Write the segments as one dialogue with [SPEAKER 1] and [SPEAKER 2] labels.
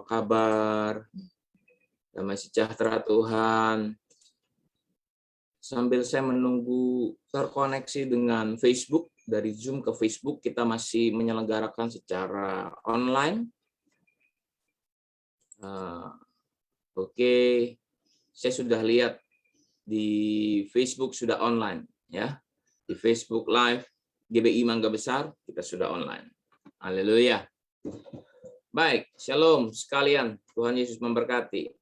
[SPEAKER 1] kabar? Damai sejahtera Tuhan. Sambil saya menunggu terkoneksi dengan Facebook, dari Zoom ke Facebook, kita masih menyelenggarakan secara online. Oke, saya sudah lihat di Facebook sudah online, ya. Di Facebook Live GBI Mangga Besar kita sudah online. Haleluya. Baik, shalom sekalian. Tuhan Yesus memberkati.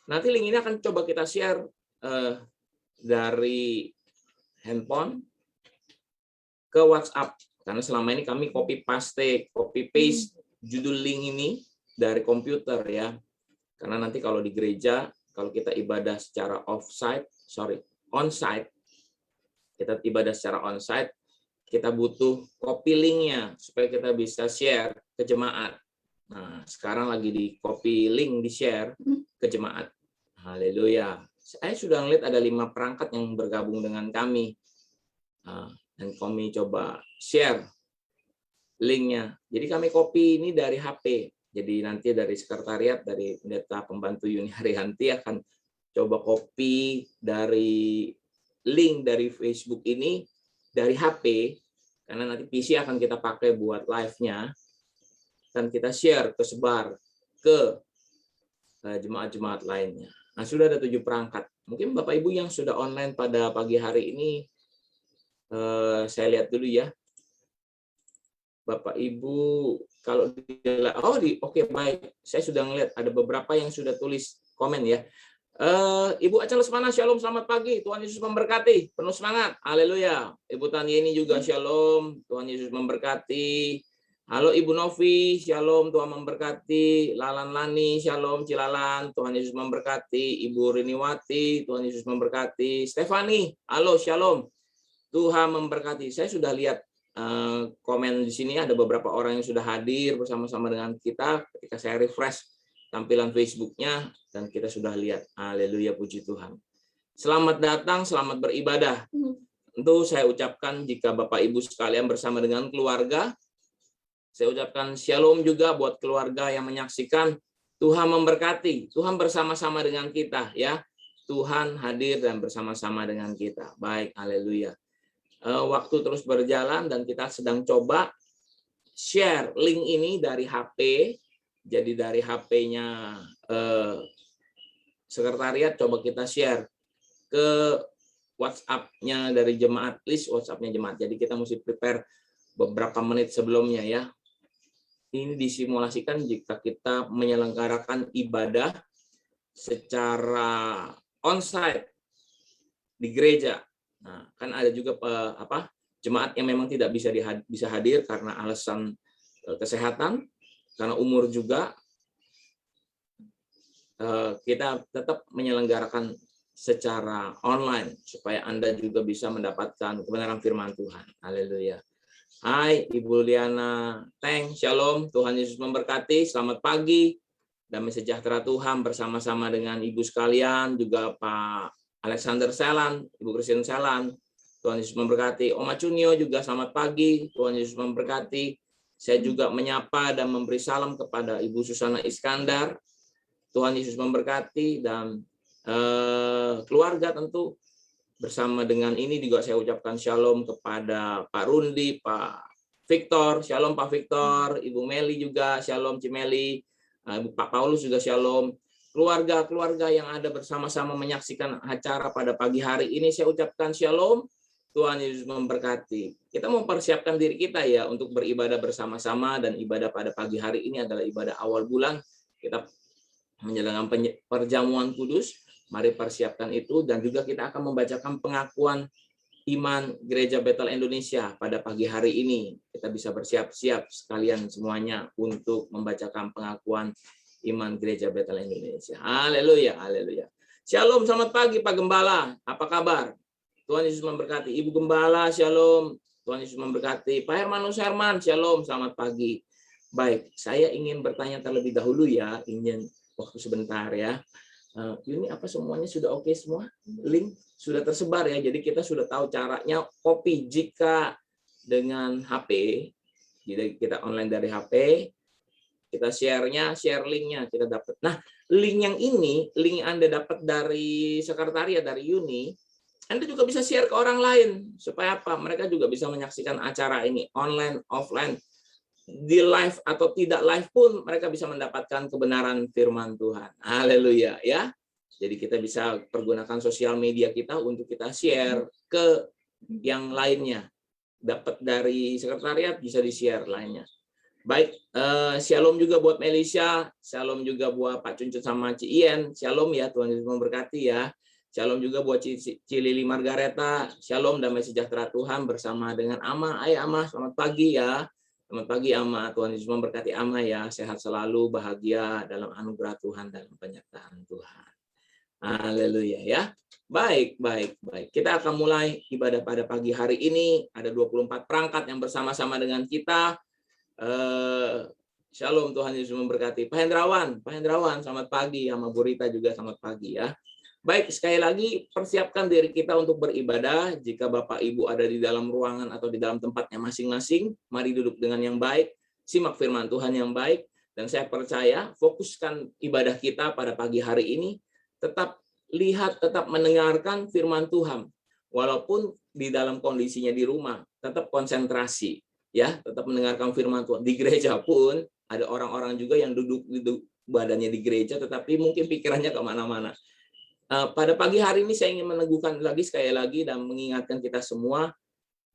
[SPEAKER 1] Nanti link ini akan coba kita share dari handphone ke WhatsApp. Karena selama ini kami copy paste judul link ini dari komputer, ya. Karena nanti kalau di gereja, kalau kita ibadah secara onsite, kita ibadah secara onsite, kita butuh copy linknya supaya kita bisa share ke jemaat. Nah, sekarang lagi di copy link, di share ke jemaat. Haleluya. Saya sudah ngeliat ada 5 perangkat yang bergabung dengan kami. Dan kami coba share linknya. Jadi kami copy ini dari HP. Jadi nanti dari sekretariat, dari pendeta pembantu Yuni Haryanti akan coba copy dari link dari Facebook ini dari HP. Karena nanti PC akan kita pakai buat live-nya. Dan kita share, tersebar ke jemaat-jemaat lainnya. Nah, sudah ada 7 perangkat. Mungkin Bapak Ibu yang sudah online pada pagi hari ini, saya lihat dulu ya. Bapak Ibu, kalau oke, baik. Saya sudah ngelihat ada beberapa yang sudah tulis komen ya. Ibu Aca Lesmana, shalom, selamat pagi. Tuhan Yesus memberkati. Penuh semangat. Haleluya. Ibu Tanieni juga shalom. Tuhan Yesus memberkati. Halo Ibu Novi, shalom, Tuhan memberkati. Lalan Lani, shalom, Cilalan, Tuhan Yesus memberkati. Ibu Riniwati, Tuhan Yesus memberkati. Stefani, halo, shalom, Tuhan memberkati. Saya sudah lihat komen di sini, ada beberapa orang yang sudah hadir bersama-sama dengan kita. Ketika saya refresh tampilan Facebooknya, dan kita sudah lihat. Haleluya, puji Tuhan. Selamat datang, selamat beribadah. Tentu saya ucapkan jika Bapak Ibu sekalian bersama dengan keluarga, saya ucapkan shalom juga buat keluarga yang menyaksikan. Tuhan memberkati. Tuhan bersama-sama dengan kita, ya. Tuhan hadir dan bersama-sama dengan kita. Baik, haleluya. Waktu terus berjalan dan kita sedang coba share link ini dari HP. Jadi dari HP-nya sekretariat coba kita share ke WhatsApp-nya dari jemaat, list WhatsApp-nya jemaat. Jadi kita mesti prepare beberapa menit sebelumnya, ya. Ini disimulasikan jika kita menyelenggarakan ibadah secara onsite di gereja. Nah, kan ada juga jemaat yang memang tidak bisa hadir karena alasan kesehatan, karena umur juga. Kita tetap menyelenggarakan secara online supaya Anda juga bisa mendapatkan kebenaran firman Tuhan. Haleluya. Hai Ibu Liana Teng, shalom, Tuhan Yesus memberkati, selamat pagi, damai sejahtera Tuhan bersama-sama dengan Ibu sekalian, juga Pak Alexander Selan, Ibu Christian Selan, Tuhan Yesus memberkati. Om Acunio juga selamat pagi, Tuhan Yesus memberkati. Saya juga menyapa dan memberi salam kepada Ibu Susana Iskandar, Tuhan Yesus memberkati, dan keluarga tentu. Bersama dengan ini juga saya ucapkan shalom kepada Pak Rundi, Pak Victor, shalom Pak Victor, Ibu Meli juga, shalom Cimeli, Pak Paulus juga shalom. Keluarga-keluarga yang ada bersama-sama menyaksikan acara pada pagi hari ini, saya ucapkan shalom, Tuhan Yesus memberkati. Kita mempersiapkan diri kita ya untuk beribadah bersama-sama, dan ibadah pada pagi hari ini adalah ibadah awal bulan. Kita menjalankan perjamuan kudus. Mari persiapkan itu, dan juga kita akan membacakan pengakuan iman Gereja Betel Indonesia pada pagi hari ini. Kita bisa bersiap-siap sekalian semuanya untuk membacakan pengakuan iman Gereja Betel Indonesia. Haleluya, haleluya. Shalom, selamat pagi Pak Gembala. Apa kabar? Tuhan Yesus memberkati. Ibu Gembala, shalom. Tuhan Yesus memberkati. Pak Hermanus Herman, shalom, selamat pagi. Baik, saya ingin bertanya terlebih dahulu ya, ingin waktu sebentar ya. Ini apa semuanya sudah oke semua? Link sudah tersebar ya. Jadi kita sudah tahu caranya copy. Jika dengan HP Jadi kita online dari HP, kita share linknya, kita dapat. Nah, link yang Anda dapat dari sekretariat, dari Uni, Anda juga bisa share ke orang lain. Supaya apa? Mereka juga bisa menyaksikan acara ini, online, offline, di live atau tidak live pun, mereka bisa mendapatkan kebenaran firman Tuhan. Haleluya, ya. Jadi kita bisa pergunakan sosial media kita untuk kita share ke yang lainnya. Dapat dari sekretariat, bisa di-share lainnya. Baik, shalom juga buat Melisha, shalom juga buat Pak Cuncun sama Ci Ien, shalom ya, Tuhan Yesus memberkati ya. Shalom juga buat Ci Lili Margareta, shalom damai sejahtera Tuhan bersama dengan Ama. Hai Ama, selamat pagi ya. Selamat pagi Ama, Tuhan Yesus memberkati Ama ya, sehat selalu, bahagia dalam anugerah Tuhan, dalam penyertaan Tuhan. Haleluya ya. Baik. Kita akan mulai ibadah pada pagi hari ini. Ada 24 perangkat yang bersama-sama dengan kita. Shalom, Tuhan Yesus memberkati. Pak Hendrawan, selamat pagi. Sama Bu Rita juga selamat pagi ya. Baik, sekali lagi persiapkan diri kita untuk beribadah. Jika Bapak Ibu ada di dalam ruangan atau di dalam tempatnya masing-masing, mari duduk dengan yang baik, simak firman Tuhan yang baik, dan saya percaya fokuskan ibadah kita pada pagi hari ini, tetap lihat, tetap mendengarkan firman Tuhan. Walaupun di dalam kondisinya di rumah, tetap konsentrasi. Ya, tetap mendengarkan firman Tuhan. Di gereja pun ada orang-orang juga yang duduk badannya di gereja, tetapi mungkin pikirannya kemana-mana. Pada pagi hari ini saya ingin meneguhkan lagi sekali lagi dan mengingatkan kita semua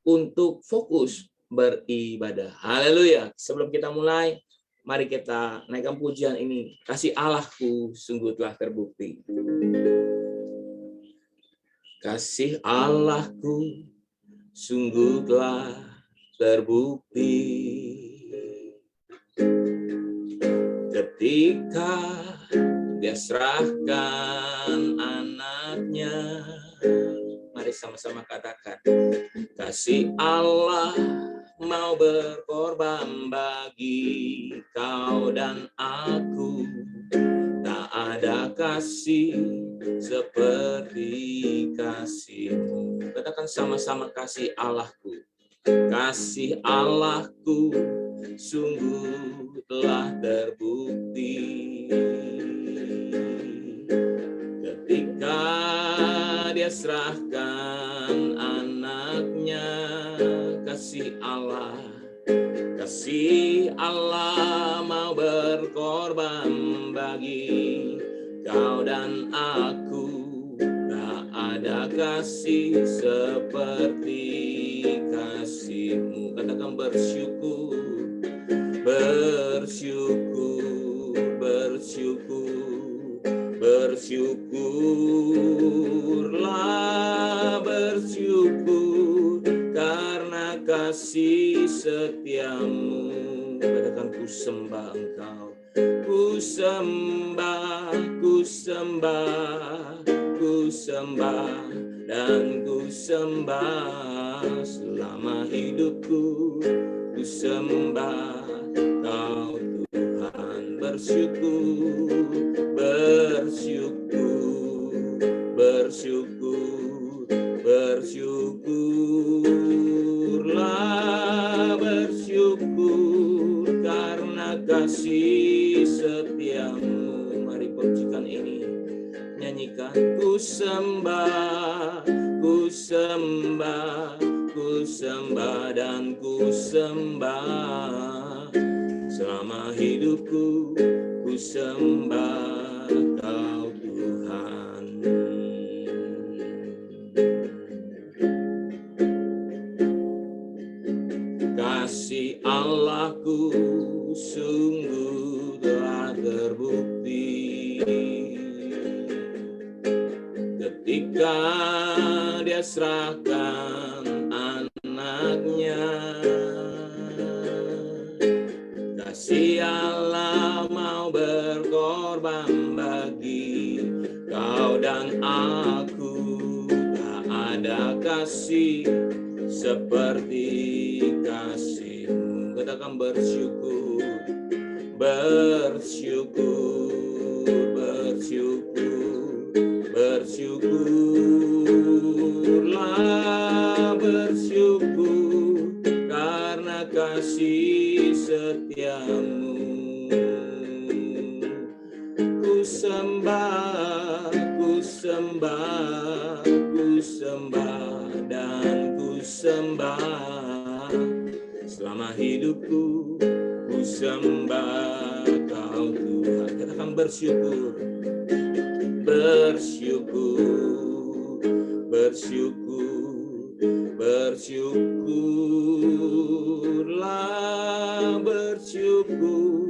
[SPEAKER 1] untuk fokus beribadah. Haleluya. Sebelum kita mulai, mari kita naikkan pujian ini. Kasih Allahku sungguh telah terbukti. Kasih Allahku sungguh telah terbukti ketika Dia serahkan anaknya. Mari sama-sama katakan, kasih Allah mau berkorban bagi kau dan aku. Tak ada kasih seperti kasih-Mu. Katakan sama-sama, kasih Allahku. Kasih Allahku sungguh telah terbukti ketika Dia serahkan anaknya. Kasih Allah mau berkorban bagi kau dan aku. Tak ada kasih seperti kasih-Mu. Katakan bersyukur, bersyukurlah, bersyukur karena kasih setiamu. Katakan, ku sembah Engkau, ku sembah dan ku sembah selama hidupku. Ku sembah Kau Tuhan, bersyukurlah, bersyukur karena kasih setiamu. Mari pujikan ini, nyanyikan. Ku sembah dan ku sembah selama hidupku. Ku sembah Kau Tuhan. Kasih Allahku sungguh telah terbukti ketika Dia serahkan anaknya. Kasih Allah mau berkorban bagi kau dan aku. Tak ada kasih seperti kasih-Mu. Katakan bersyukur, bersyukurlah, bersyukur karena kasih setiamu. Ku sembah, ku sembah, ku sembah dan ku sembah. Selama hidupku ku sembah Kau Tuhan. Katakan bersyukur, bersyukur, bersyukur, bersyukurlah, bersyukur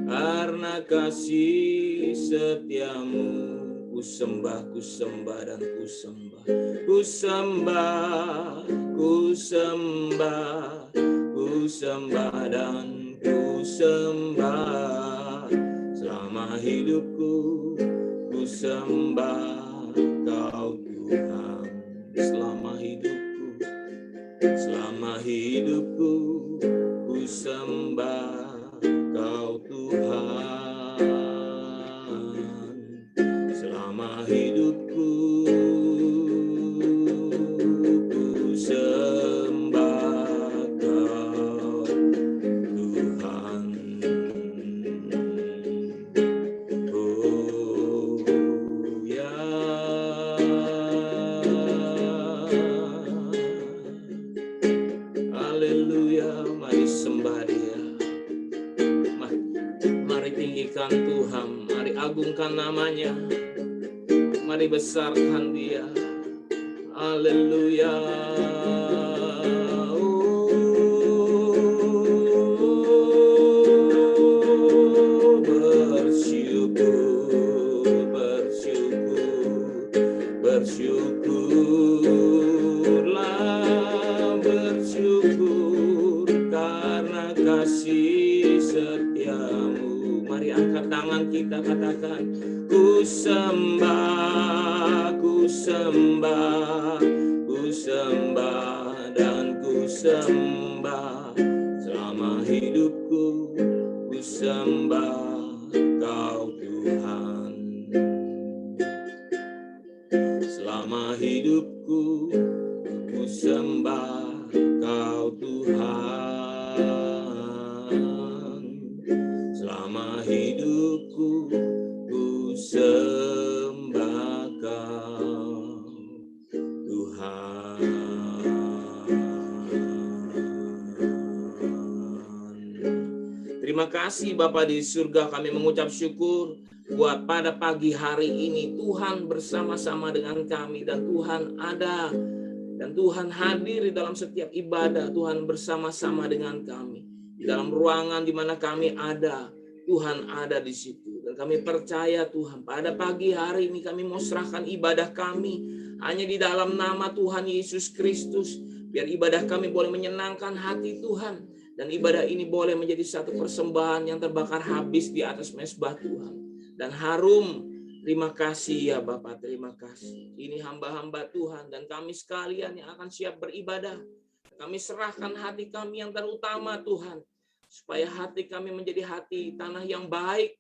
[SPEAKER 1] karena kasih setiamu. Ku sembah dan ku sembah, ku sembah, ku sembah, ku sembah dan ku sembah. Selama hidupku ku sembah Kau Tuhan. Selama hidupku ku sembah Kau Tuhan. Selama hidupku ku sembah Kau Tuhan. Oh ya, haleluya. Mari sembah Dia. Mari tinggikan Tuhan, mari agungkan namanya, mari besarkan Dia. Haleluya. Bersyukur, bersyukur, bersyukurlah, bersyukur karena kasih setiamu. Mari angkat tangan kita, katakan, ku sembah, ku sembah, ku sembah dan ku sembah. Selama hidupku ku sembah Kau Tuhan. Selama hidupku ku sembah Kau Tuhan. Selama hidupku ku sembah Kau Tuhan. Terima kasih Bapa di surga, kami mengucap syukur buat pada pagi hari ini Tuhan bersama-sama dengan kami, dan Tuhan ada dan Tuhan hadir di dalam setiap ibadah. Tuhan bersama-sama dengan kami di dalam ruangan di mana kami ada. Tuhan ada di situ, dan kami percaya Tuhan pada pagi hari ini kami mau serahkan ibadah kami hanya di dalam nama Tuhan Yesus Kristus. Biar ibadah kami boleh menyenangkan hati Tuhan, dan ibadah ini boleh menjadi satu persembahan yang terbakar habis di atas mezbah Tuhan dan harum. Terima kasih ya Bapak, terima kasih. Ini hamba-hamba Tuhan dan kami sekalian yang akan siap beribadah. Kami serahkan hati kami yang terutama Tuhan, supaya hati kami menjadi hati tanah yang baik.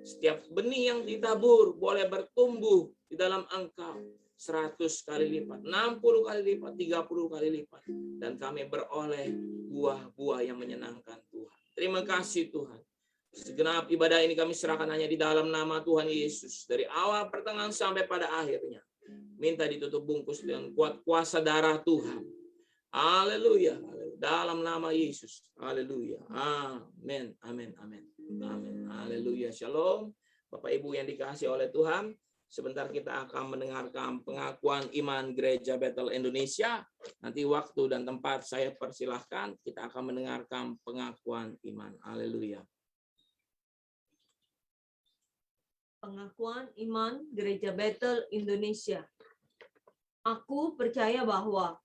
[SPEAKER 1] Setiap benih yang ditabur boleh bertumbuh di dalam Engkau 100 kali lipat, 60 kali lipat, 30 kali lipat. Dan kami beroleh buah-buah yang menyenangkan Tuhan. Terima kasih Tuhan. Segenap ibadah ini kami serahkan hanya di dalam nama Tuhan Yesus. Dari awal, pertengahan, sampai pada akhirnya. Minta ditutup bungkus dengan kuat kuasa darah Tuhan. Haleluya. Dalam nama Yesus. Haleluya. Amin. Amin. Amin. Amin. Haleluya. Shalom. Bapak Ibu yang dikasihi oleh Tuhan. Sebentar kita akan mendengarkan pengakuan iman Gereja Bethel Indonesia. Nanti waktu dan tempat saya persilahkan, kita akan mendengarkan pengakuan iman. Haleluya.
[SPEAKER 2] Pengakuan iman Gereja Bethel Indonesia. Aku percaya bahwa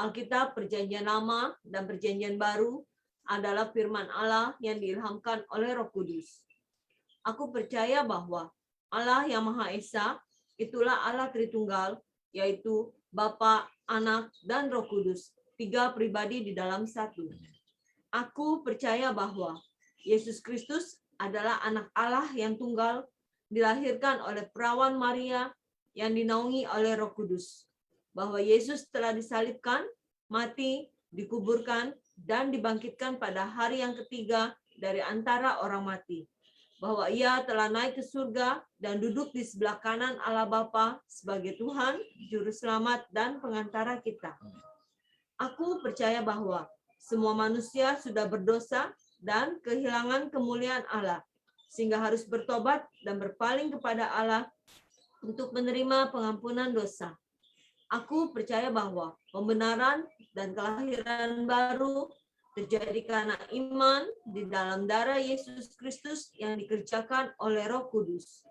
[SPEAKER 2] Alkitab Perjanjian Lama dan Perjanjian Baru adalah firman Allah yang diilhamkan oleh Roh Kudus. Aku percaya bahwa Allah yang Maha Esa, itulah Allah Tritunggal, yaitu Bapa, Anak, dan Roh Kudus, 3 pribadi di dalam satu. Aku percaya bahwa Yesus Kristus adalah anak Allah yang tunggal, dilahirkan oleh perawan Maria yang dinaungi oleh Roh Kudus. Bahwa Yesus telah disalibkan, mati, dikuburkan, dan dibangkitkan pada hari yang ketiga dari antara orang mati, bahwa ia telah naik ke surga dan duduk di sebelah kanan Allah Bapa sebagai Tuhan, Juru Selamat, dan pengantara kita. Aku percaya bahwa semua manusia sudah berdosa dan kehilangan kemuliaan Allah, sehingga harus bertobat dan berpaling kepada Allah untuk menerima pengampunan dosa. Aku percaya bahwa pembenaran dan kelahiran baru terjadi karena iman di dalam darah Yesus Kristus yang dikerjakan oleh Roh Kudus.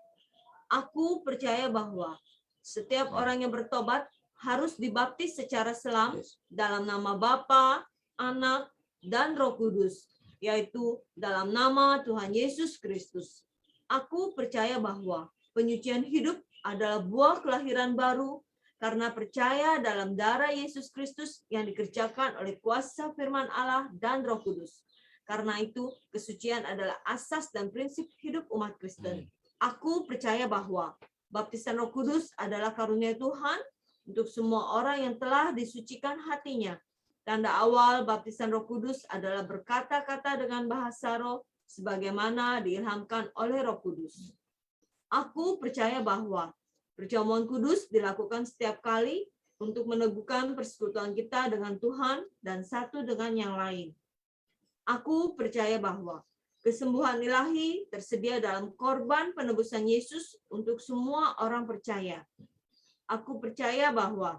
[SPEAKER 2] Aku percaya bahwa setiap orang yang bertobat harus dibaptis secara selam dalam nama Bapa, Anak, dan Roh Kudus, yaitu dalam nama Tuhan Yesus Kristus. Aku percaya bahwa penyucian hidup adalah buah kelahiran baru karena percaya dalam darah Yesus Kristus yang dikerjakan oleh kuasa firman Allah dan Roh Kudus. Karena itu, kesucian adalah asas dan prinsip hidup umat Kristen. Aku percaya bahwa baptisan Roh Kudus adalah karunia Tuhan untuk semua orang yang telah disucikan hatinya. Tanda awal baptisan Roh Kudus adalah berkata-kata dengan bahasa roh sebagaimana diilhamkan oleh Roh Kudus. Aku percaya bahwa perjamuan kudus dilakukan setiap kali untuk meneguhkan persekutuan kita dengan Tuhan dan satu dengan yang lain. Aku percaya bahwa kesembuhan ilahi tersedia dalam korban penebusan Yesus untuk semua orang percaya. Aku percaya bahwa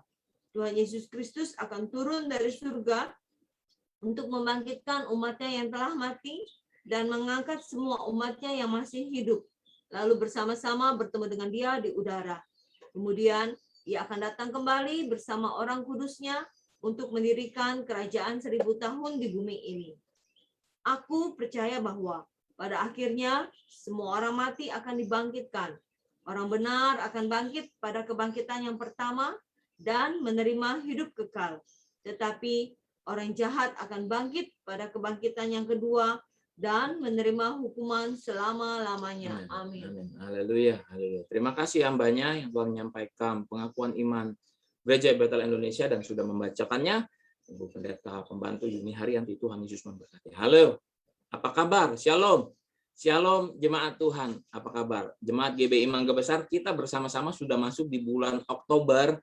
[SPEAKER 2] Tuhan Yesus Kristus akan turun dari surga untuk membangkitkan umatnya yang telah mati dan mengangkat semua umatnya yang masih hidup, lalu bersama-sama bertemu dengan Dia di udara. Kemudian Ia akan datang kembali bersama orang kudusnya untuk mendirikan kerajaan 1000 tahun di bumi ini. Aku percaya bahwa pada akhirnya semua orang mati akan dibangkitkan. Orang benar akan bangkit pada kebangkitan yang pertama dan menerima hidup kekal. Tetapi orang jahat akan bangkit pada kebangkitan yang kedua dan menerima hukuman selama-lamanya. Amin.
[SPEAKER 1] Haleluya. Haleluya. Terima kasih hambanya yang telah menyampaikan pengakuan iman Gereja Bethel Indonesia dan sudah membacakannya. Ibu Pendeta Pembantu Yuni Haryanti, Tuhan Yesus memberkati. Halo, apa kabar? Shalom. Shalom jemaat Tuhan, apa kabar? Jemaat GBI Mangga Besar, kita bersama-sama sudah masuk di bulan Oktober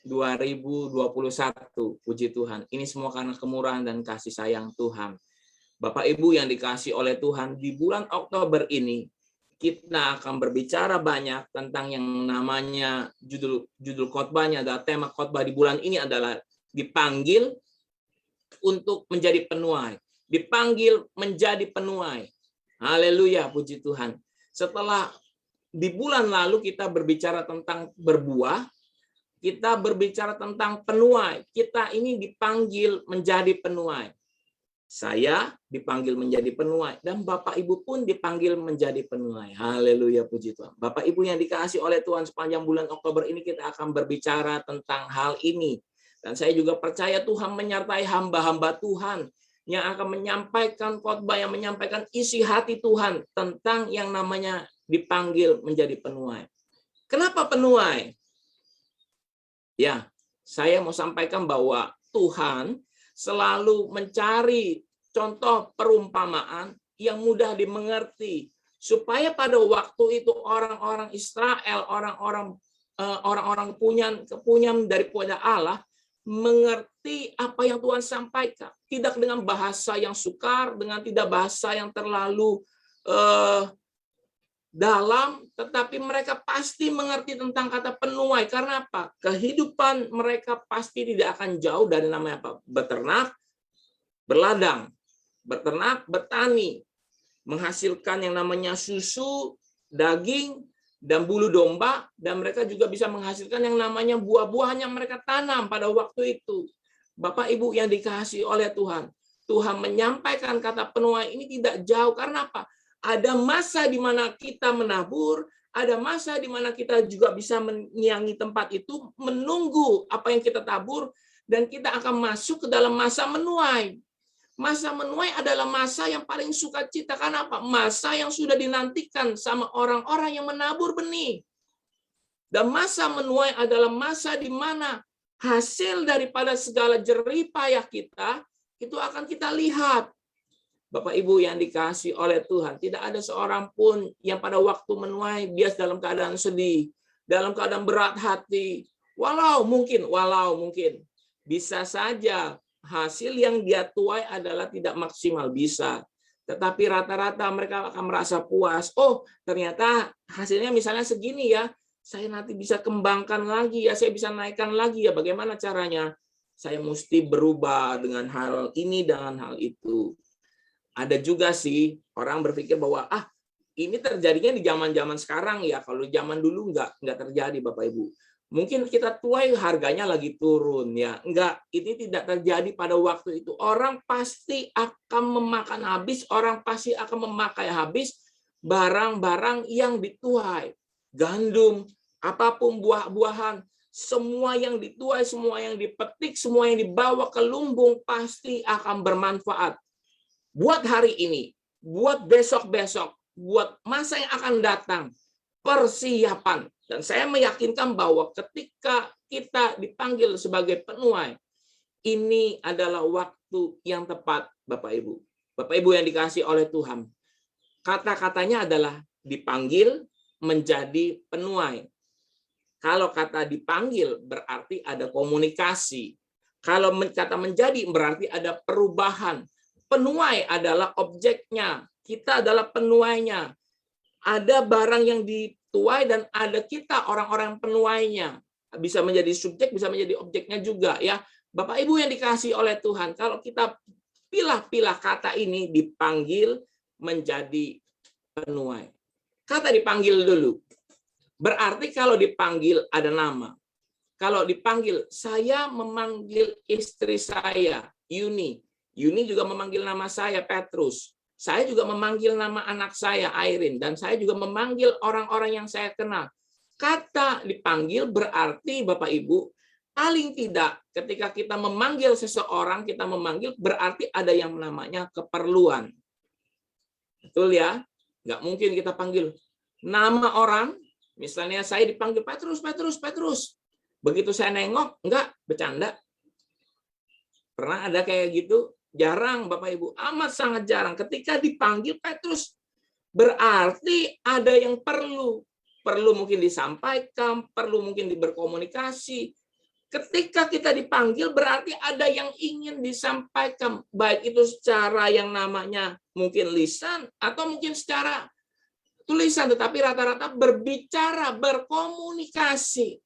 [SPEAKER 1] 2021. Puji Tuhan. Ini semua karena kemurahan dan kasih sayang Tuhan. Bapak Ibu yang dikasihi oleh Tuhan, di bulan Oktober ini kita akan berbicara banyak tentang yang namanya judul khotbahnya adalah tema khotbah di bulan ini adalah dipanggil untuk menjadi penuai. Dipanggil menjadi penuai. Haleluya, puji Tuhan. Setelah di bulan lalu kita berbicara tentang berbuah, kita berbicara tentang penuai. Kita ini dipanggil menjadi penuai. Saya dipanggil menjadi penuai dan Bapak Ibu pun dipanggil menjadi penuai. Haleluya, puji Tuhan. Bapak Ibu yang dikasihi oleh Tuhan, sepanjang bulan Oktober ini kita akan berbicara tentang hal ini. Dan saya juga percaya Tuhan menyertai hamba-hamba Tuhan yang akan menyampaikan khotbah, yang menyampaikan isi hati Tuhan tentang yang namanya dipanggil menjadi penuai. Kenapa penuai? Ya, saya mau sampaikan bahwa Tuhan selalu mencari contoh perumpamaan yang mudah dimengerti supaya pada waktu itu orang-orang Israel, orang-orang kepunyaan daripada Allah mengerti apa yang Tuhan sampaikan, tidak dengan bahasa yang sukar, dengan tidak bahasa yang terlalu dalam, tetapi mereka pasti mengerti tentang kata penuai. Karena apa? Kehidupan mereka pasti tidak akan jauh dari namanya apa? Beternak, berladang, beternak, bertani, menghasilkan yang namanya susu, daging, dan bulu domba, dan mereka juga bisa menghasilkan yang namanya buah-buahan yang mereka tanam pada waktu itu. Bapak Ibu yang dikasihi oleh Tuhan, Tuhan menyampaikan kata penuai ini tidak jauh. Karena apa? Ada masa di mana kita menabur, ada masa di mana kita juga bisa menyiangi tempat itu, menunggu apa yang kita tabur, dan kita akan masuk ke dalam masa menuai. Masa menuai adalah masa yang paling sukacita. Karena apa? Masa yang sudah dinantikan sama orang-orang yang menabur benih. Dan masa menuai adalah masa di mana hasil daripada segala jerih payah kita, itu akan kita lihat. Bapak Ibu yang dikasihi oleh Tuhan, tidak ada seorang pun yang pada waktu menuai dia dalam keadaan sedih, dalam keadaan berat hati. Walau mungkin bisa saja hasil yang dia tuai adalah tidak maksimal, bisa. Tetapi rata-rata mereka akan merasa puas. Oh, ternyata hasilnya misalnya segini ya. Saya nanti bisa kembangkan lagi ya, saya bisa naikkan lagi ya. Bagaimana caranya? Saya mesti berubah dengan hal ini, dengan hal itu. Ada juga sih orang berpikir bahwa ini terjadinya di zaman-zaman sekarang ya. Kalau zaman dulu nggak terjadi, Bapak Ibu. Mungkin kita tuai harganya lagi turun ya. Enggak, ini tidak terjadi pada waktu itu. Orang pasti akan memakan habis, orang pasti akan memakai habis barang-barang yang dituai. Gandum, apapun buah-buahan, semua yang dituai, semua yang dipetik, semua yang dibawa ke lumbung pasti akan bermanfaat. Buat hari ini, buat besok-besok, buat masa yang akan datang, persiapan. Dan saya meyakinkan bahwa ketika kita dipanggil sebagai penuai, ini adalah waktu yang tepat, Bapak Ibu. Bapak Ibu yang dikasihi oleh Tuhan. Kata-katanya adalah dipanggil menjadi penuai. Kalau kata dipanggil berarti ada komunikasi. Kalau kata menjadi berarti ada perubahan. Penuai adalah objeknya. Kita adalah penuainya. Ada barang yang dituai dan ada kita orang-orang penuainya. Bisa menjadi subjek, bisa menjadi objeknya juga ya. Bapak Ibu yang dikasihi oleh Tuhan, kalau kita pilah-pilah kata ini dipanggil menjadi penuai. Kata dipanggil dulu. Berarti kalau dipanggil ada nama. Kalau dipanggil, saya memanggil istri saya, Yuni. Yuni juga memanggil nama saya, Petrus. Saya juga memanggil nama anak saya, Airin. Dan saya juga memanggil orang-orang yang saya kenal. Kata dipanggil berarti, Bapak Ibu, paling tidak ketika kita memanggil seseorang, kita memanggil berarti ada yang namanya keperluan. Betul ya? Nggak mungkin kita panggil nama orang, misalnya saya dipanggil Petrus. Begitu saya nengok, enggak, bercanda. Pernah ada kayak gitu? Jarang, Bapak Ibu. Amat sangat jarang. Ketika dipanggil Petrus, berarti ada yang perlu. Perlu mungkin disampaikan, perlu mungkin berkomunikasi. Ketika kita dipanggil, berarti ada yang ingin disampaikan. Baik itu secara yang namanya mungkin lisan, atau mungkin secara tulisan. Tetapi rata-rata berbicara, berkomunikasi.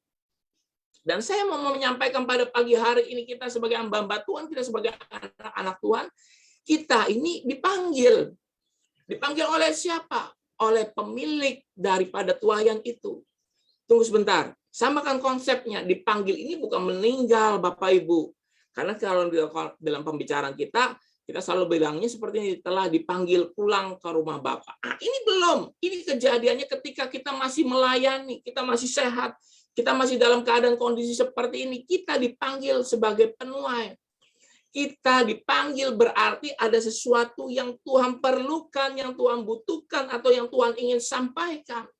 [SPEAKER 1] Dan saya mau menyampaikan pada pagi hari ini kita sebagai hamba Tuhan, kita sebagai anak-anak Tuhan, kita ini dipanggil. Dipanggil oleh siapa? Oleh pemilik daripada tuaian itu. Tunggu sebentar, samakan konsepnya. Dipanggil ini bukan meninggal, Bapak Ibu. Karena kalau dalam pembicaraan kita selalu bilangnya seperti ini, telah dipanggil pulang ke rumah Bapak. Ini belum. Ini kejadiannya ketika kita masih melayani, kita masih sehat, kita masih dalam keadaan kondisi seperti ini, kita dipanggil sebagai penuai. Kita dipanggil berarti ada sesuatu yang Tuhan perlukan, yang Tuhan butuhkan, atau yang Tuhan ingin sampaikan.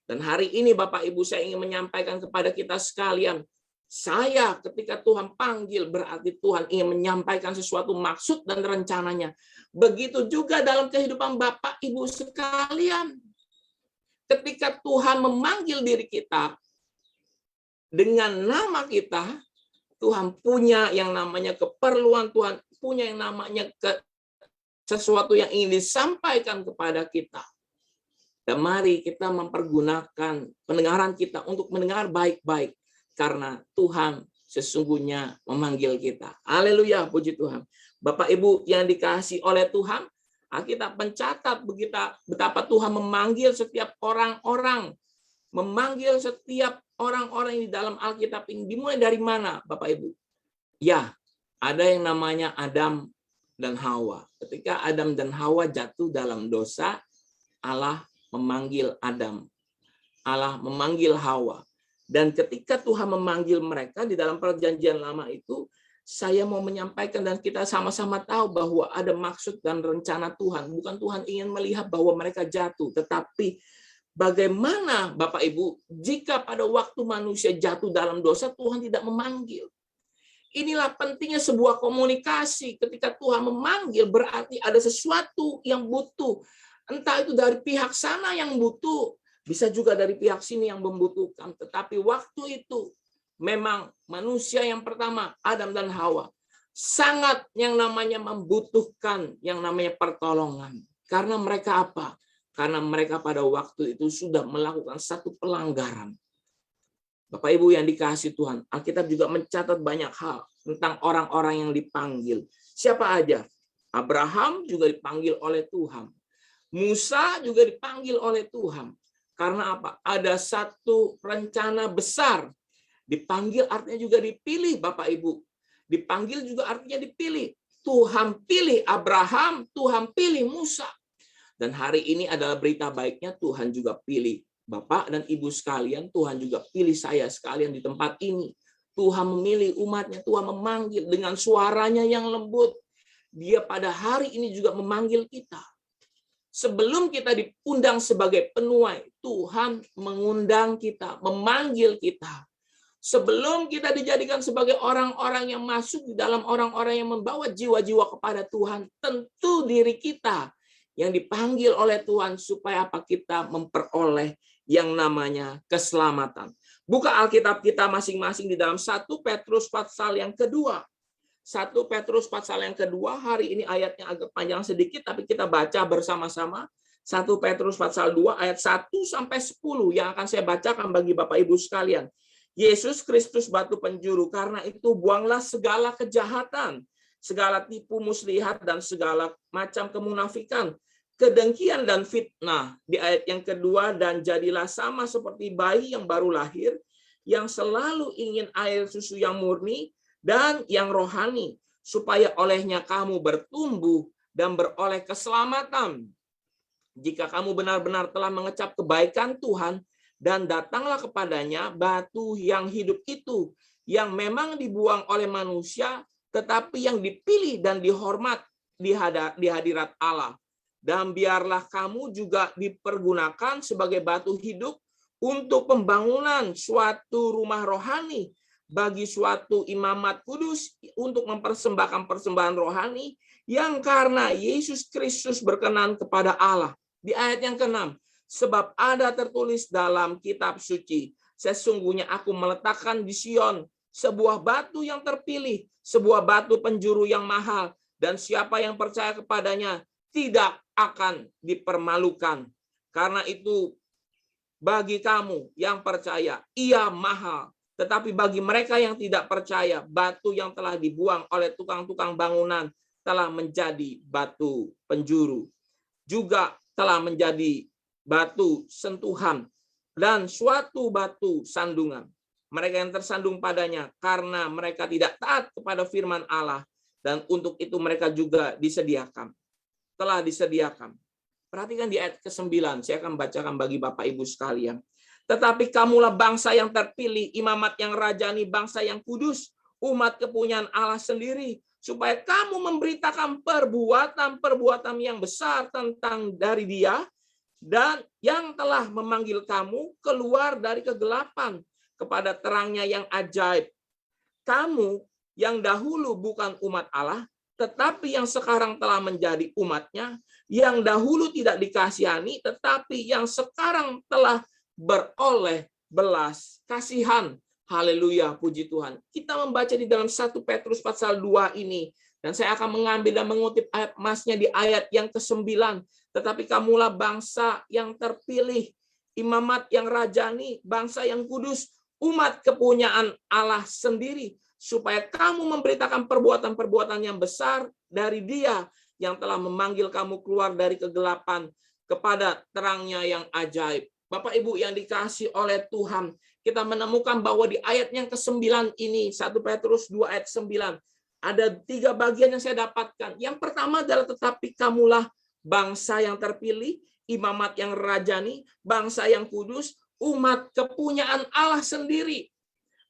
[SPEAKER 1] Dan hari ini Bapak Ibu saya ingin menyampaikan kepada kita sekalian, saya ketika Tuhan panggil berarti Tuhan ingin menyampaikan sesuatu maksud dan rencananya. Begitu juga dalam kehidupan Bapak Ibu sekalian. Ketika Tuhan memanggil diri kita, dengan nama kita, Tuhan punya yang namanya keperluan, Tuhan punya yang namanya sesuatu yang ingin disampaikan kepada kita. Dan mari kita mempergunakan pendengaran kita untuk mendengar baik-baik, karena Tuhan sesungguhnya memanggil kita. Haleluya, puji Tuhan. Bapak Ibu yang dikasihi oleh Tuhan, Alkitab mencatat betapa Tuhan memanggil setiap orang-orang, memanggil setiap orang-orang yang di dalam Alkitab ini. Dimulai dari mana, Bapak Ibu? Ya, ada yang namanya Adam dan Hawa. Ketika Adam dan Hawa jatuh dalam dosa, Allah memanggil Adam. Allah memanggil Hawa. Dan ketika Tuhan memanggil mereka di dalam perjanjian lama itu, saya mau menyampaikan dan kita sama-sama tahu bahwa ada maksud dan rencana Tuhan. Bukan Tuhan ingin melihat bahwa mereka jatuh, tetapi bagaimana Bapak Ibu jika pada waktu manusia jatuh dalam dosa Tuhan tidak memanggil. Inilah pentingnya sebuah komunikasi. Ketika Tuhan memanggil, berarti ada sesuatu yang butuh. Entah itu dari pihak sana yang butuh, bisa juga dari pihak sini yang membutuhkan. Tetapi waktu itu, memang manusia yang pertama, Adam dan Hawa, sangat yang namanya membutuhkan yang namanya pertolongan. Karena mereka apa? Karena mereka pada waktu itu sudah melakukan satu pelanggaran. Bapak Ibu yang dikasihi Tuhan, Alkitab juga mencatat banyak hal tentang orang-orang yang dipanggil. Siapa aja? Abraham juga dipanggil oleh Tuhan. Musa juga dipanggil oleh Tuhan. Karena apa? Ada satu rencana besar. Dipanggil artinya juga dipilih, Bapak Ibu. Dipanggil juga artinya dipilih. Tuhan pilih Abraham, Tuhan pilih Musa. Dan hari ini adalah berita baiknya, Tuhan juga pilih Bapak dan Ibu sekalian, Tuhan juga pilih saya sekalian di tempat ini. Tuhan memilih umatnya, Tuhan memanggil dengan suaranya yang lembut. Dia pada hari ini juga memanggil kita. Sebelum kita diundang sebagai penuai, Tuhan mengundang kita, memanggil kita. Sebelum kita dijadikan sebagai orang-orang yang masuk di dalam orang-orang yang membawa jiwa-jiwa kepada Tuhan, tentu diri kita yang dipanggil oleh Tuhan supaya apa? Kita memperoleh yang namanya keselamatan. Buka Alkitab kita masing-masing di dalam 1 Petrus pasal yang kedua. 1 Petrus pasal yang kedua, hari ini ayatnya agak panjang sedikit, tapi kita baca bersama-sama. 1 Petrus pasal 2 ayat 1 sampai 10 yang akan saya bacakan bagi Bapak Ibu sekalian. Yesus Kristus batu penjuru, karena itu buanglah segala kejahatan, segala tipu muslihat dan segala macam kemunafikan, kedengkian dan fitnah. Di ayat yang kedua, dan jadilah sama seperti bayi yang baru lahir, yang selalu ingin air susu yang murni dan yang rohani, supaya olehnya kamu bertumbuh dan beroleh keselamatan. Jika kamu benar-benar telah mengecap kebaikan Tuhan, dan datanglah kepadanya batu yang hidup itu, yang memang dibuang oleh manusia, tetapi yang dipilih dan dihormat di hadirat Allah. Dan biarlah kamu juga dipergunakan sebagai batu hidup untuk pembangunan suatu rumah rohani, bagi suatu imamat kudus, untuk mempersembahkan persembahan rohani yang karena Yesus Kristus berkenan kepada Allah. Di ayat yang ke-6, sebab ada tertulis dalam kitab suci, sesungguhnya aku meletakkan di Sion sebuah batu yang terpilih, sebuah batu penjuru yang mahal, dan siapa yang percaya kepadanya tidak akan dipermalukan. Karena itu bagi kamu yang percaya, ia mahal. Tetapi bagi mereka yang tidak percaya, batu yang telah dibuang oleh tukang-tukang bangunan telah menjadi batu penjuru. Juga telah menjadi batu sentuhan dan suatu batu sandungan. Mereka yang tersandung padanya karena mereka tidak taat kepada firman Allah, dan untuk itu mereka juga telah disediakan. Perhatikan di ayat ke-9, saya akan bacakan bagi Bapak Ibu sekalian. Tetapi kamulah bangsa yang terpilih, imamat yang rajani, bangsa yang kudus, umat kepunyaan Allah sendiri, supaya kamu memberitakan perbuatan-perbuatan yang besar tentang dari Dia, dan yang telah memanggil kamu keluar dari kegelapan kepada terangnya yang ajaib. Kamu yang dahulu bukan umat Allah, tetapi yang sekarang telah menjadi umatnya, yang dahulu tidak dikasihani, tetapi yang sekarang telah beroleh belas kasihan. Haleluya, puji Tuhan. Kita membaca di dalam 1 Petrus pasal 2 ini, dan saya akan mengambil dan mengutip ayat emasnya di ayat yang ke-9. Tetapi kamulah bangsa yang terpilih, imamat yang rajani, bangsa yang kudus, umat kepunyaan Allah sendiri, supaya kamu memberitakan perbuatan-perbuatan yang besar dari Dia yang telah memanggil kamu keluar dari kegelapan kepada terangnya yang ajaib. Bapak Ibu yang dikasihi oleh Tuhan, kita menemukan bahwa di ayat yang ke-9 ini, 1 Petrus 2 ayat 9, ada 3 bagian yang saya dapatkan. Yang pertama adalah tetapi kamulah bangsa yang terpilih, imamat yang rajani, bangsa yang kudus, umat kepunyaan Allah sendiri.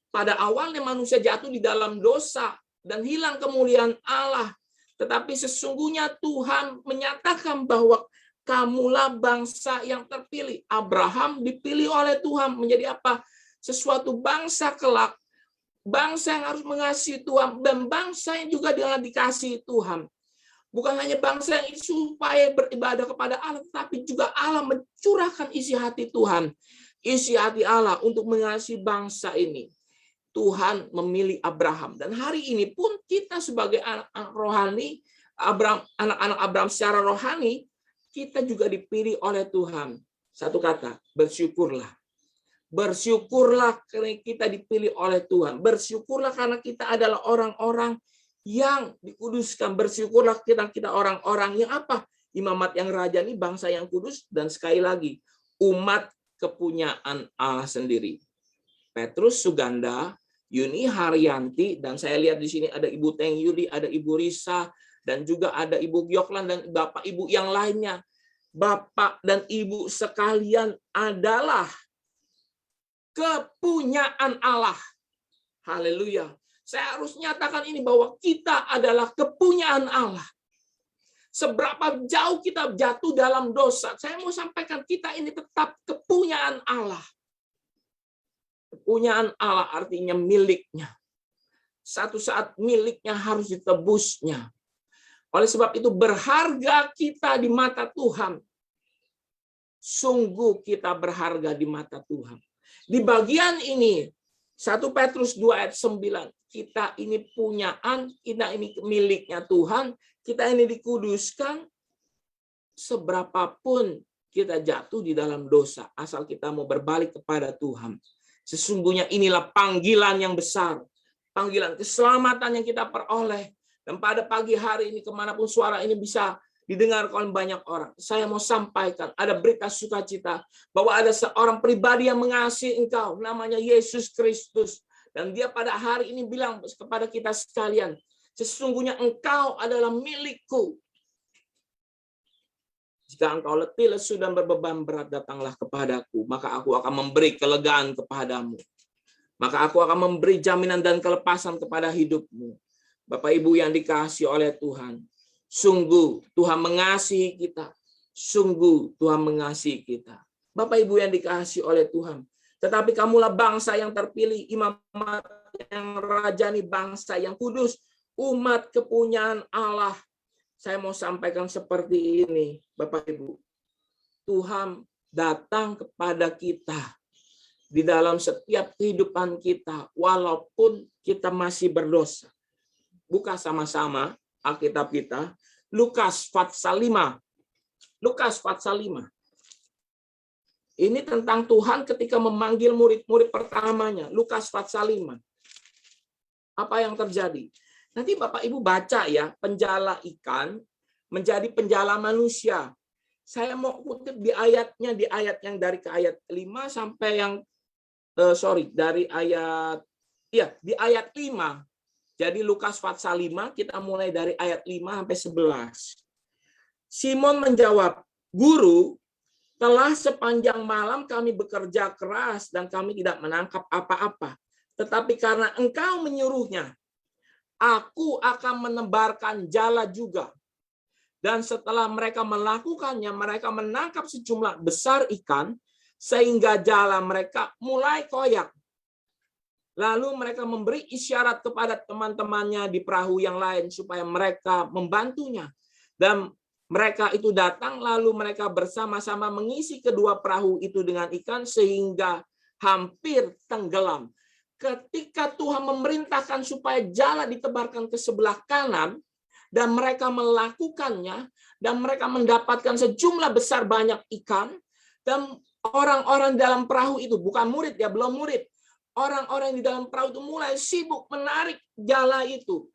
[SPEAKER 1] Pada awalnya manusia jatuh di dalam dosa dan hilang kemuliaan Allah. Tetapi sesungguhnya Tuhan menyatakan bahwa kamulah bangsa yang terpilih. Abraham dipilih oleh Tuhan menjadi apa? Sesuatu bangsa kelak Bangsa yang harus mengasihi Tuhan, dan bangsa yang juga dengan dikasihi Tuhan. Bukan hanya bangsa yang supaya beribadah kepada Allah, tapi juga Allah mencurahkan isi hati Tuhan. Isi hati Allah untuk mengasihi bangsa ini. Tuhan memilih Abraham. Dan hari ini pun kita sebagai anak-anak rohani, anak-anak Abraham secara rohani, kita juga dipilih oleh Tuhan. Satu kata, bersyukurlah. Bersyukurlah karena kita dipilih oleh Tuhan. Bersyukurlah karena kita adalah orang-orang yang dikuduskan. Bersyukurlah kita orang-orang yang apa? Imamat yang raja ini bangsa yang kudus, dan sekali lagi umat kepunyaan Allah sendiri. Petrus Suganda, Yuni Haryanti, dan saya lihat di sini ada Ibu Teng Yuli, ada Ibu Risa, dan juga ada Ibu Gyoklan dan Bapak Ibu yang lainnya. Bapak dan Ibu sekalian adalah kepunyaan Allah. Haleluya. Saya harus nyatakan ini bahwa kita adalah kepunyaan Allah. Seberapa jauh kita jatuh dalam dosa, saya mau sampaikan kita ini tetap kepunyaan Allah. Kepunyaan Allah artinya miliknya. Satu saat miliknya harus ditebusnya. Oleh sebab itu berharga kita di mata Tuhan. Sungguh kita berharga di mata Tuhan. Di bagian ini, 1 Petrus 2 ayat 9, kita ini punyaan, kita ini miliknya Tuhan, kita ini dikuduskan, seberapapun kita jatuh di dalam dosa, asal kita mau berbalik kepada Tuhan. Sesungguhnya inilah panggilan yang besar, panggilan keselamatan yang kita peroleh. Dan pada pagi hari ini, kemanapun suara ini bisa didengar oleh banyak orang, saya mau sampaikan ada berita sukacita bahwa ada seorang pribadi yang mengasihi engkau, namanya Yesus Kristus, dan dia pada hari ini bilang kepada kita sekalian, sesungguhnya engkau adalah milikku. Jika engkau letih, lesu, dan berbeban berat, datanglah kepadaku, maka aku akan memberi kelegaan kepadamu. Maka aku akan memberi jaminan dan kelepasan kepada hidupmu. Bapak Ibu yang dikasihi oleh Tuhan, sungguh Tuhan mengasihi kita. Sungguh Tuhan mengasihi kita. Bapak Ibu yang dikasihi oleh Tuhan. Tetapi kamulah bangsa yang terpilih, imamat yang rajani, bangsa yang kudus, umat kepunyaan Allah. Saya mau sampaikan seperti ini, Bapak Ibu. Tuhan datang kepada kita di dalam setiap kehidupan kita, walaupun kita masih berdosa. Buka sama-sama Alkitab kita, Lukas pasal 5. Lukas pasal 5. Ini tentang Tuhan ketika memanggil murid-murid pertamanya. Lukas pasal 5. Apa yang terjadi? Nanti Bapak Ibu baca ya, penjala ikan menjadi penjala manusia. Saya mau kutip di ayatnya, di ayat yang dari ke ayat 5 sampai yang dari ayat di ayat 5. Jadi Lukas pasal 5, kita mulai dari ayat 5 sampai 11. Simon menjawab, "Guru, telah sepanjang malam kami bekerja keras dan kami tidak menangkap apa-apa. Tetapi karena engkau menyuruhnya, aku akan menebarkan jala juga." Dan setelah mereka melakukannya, mereka menangkap sejumlah besar ikan, sehingga jala mereka mulai koyak. Lalu mereka memberi isyarat kepada teman-temannya di perahu yang lain supaya mereka membantunya. Dan mereka itu datang, lalu mereka bersama-sama mengisi kedua perahu itu dengan ikan sehingga hampir tenggelam. Ketika Tuhan memerintahkan supaya jala ditebarkan ke sebelah kanan, dan mereka melakukannya, dan mereka mendapatkan sejumlah besar banyak ikan, dan orang-orang dalam perahu itu, bukan murid ya, belum murid, orang-orang di dalam perahu itu mulai sibuk menarik jala itu.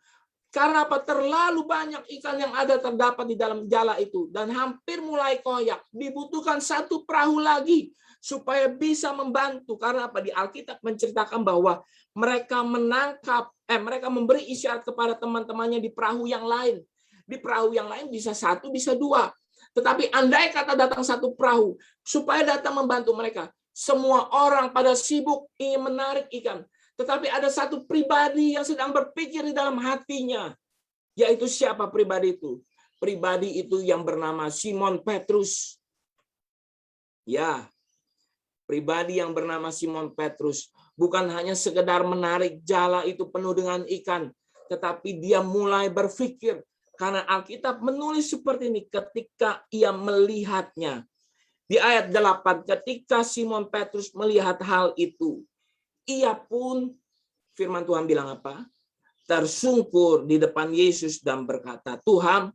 [SPEAKER 1] Karena apa? Terlalu banyak ikan yang ada terdapat di dalam jala itu. Dan hampir mulai koyak. Dibutuhkan satu perahu lagi supaya bisa membantu. Karena apa? Di Alkitab menceritakan bahwa mereka mereka memberi isyarat kepada teman-temannya di perahu yang lain. Di perahu yang lain bisa satu, bisa dua. Tetapi andai kata datang satu perahu, supaya datang membantu mereka. Semua orang pada sibuk ingin menarik ikan. Tetapi ada satu pribadi yang sedang berpikir di dalam hatinya. Yaitu siapa pribadi itu? Pribadi itu yang bernama Simon Petrus. Ya, pribadi yang bernama Simon Petrus. bukan hanya sekedar menarik jala itu penuh dengan ikan, tetapi dia mulai berpikir. Karena Alkitab menulis seperti ini, ketika ia melihatnya. Di ayat 8, ketika Simon Petrus melihat hal itu, ia pun, firman Tuhan bilang apa? Tersungkur di depan Yesus dan berkata, Tuhan,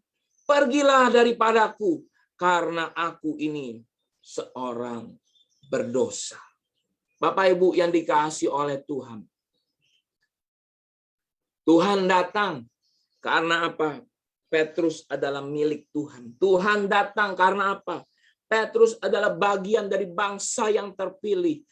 [SPEAKER 1] pergilah daripadaku, karena aku ini seorang berdosa. Bapak Ibu yang dikasihi oleh Tuhan. Tuhan datang karena apa? Petrus adalah milik Tuhan. Tuhan datang karena apa? Petrus adalah bagian dari bangsa yang terpilih.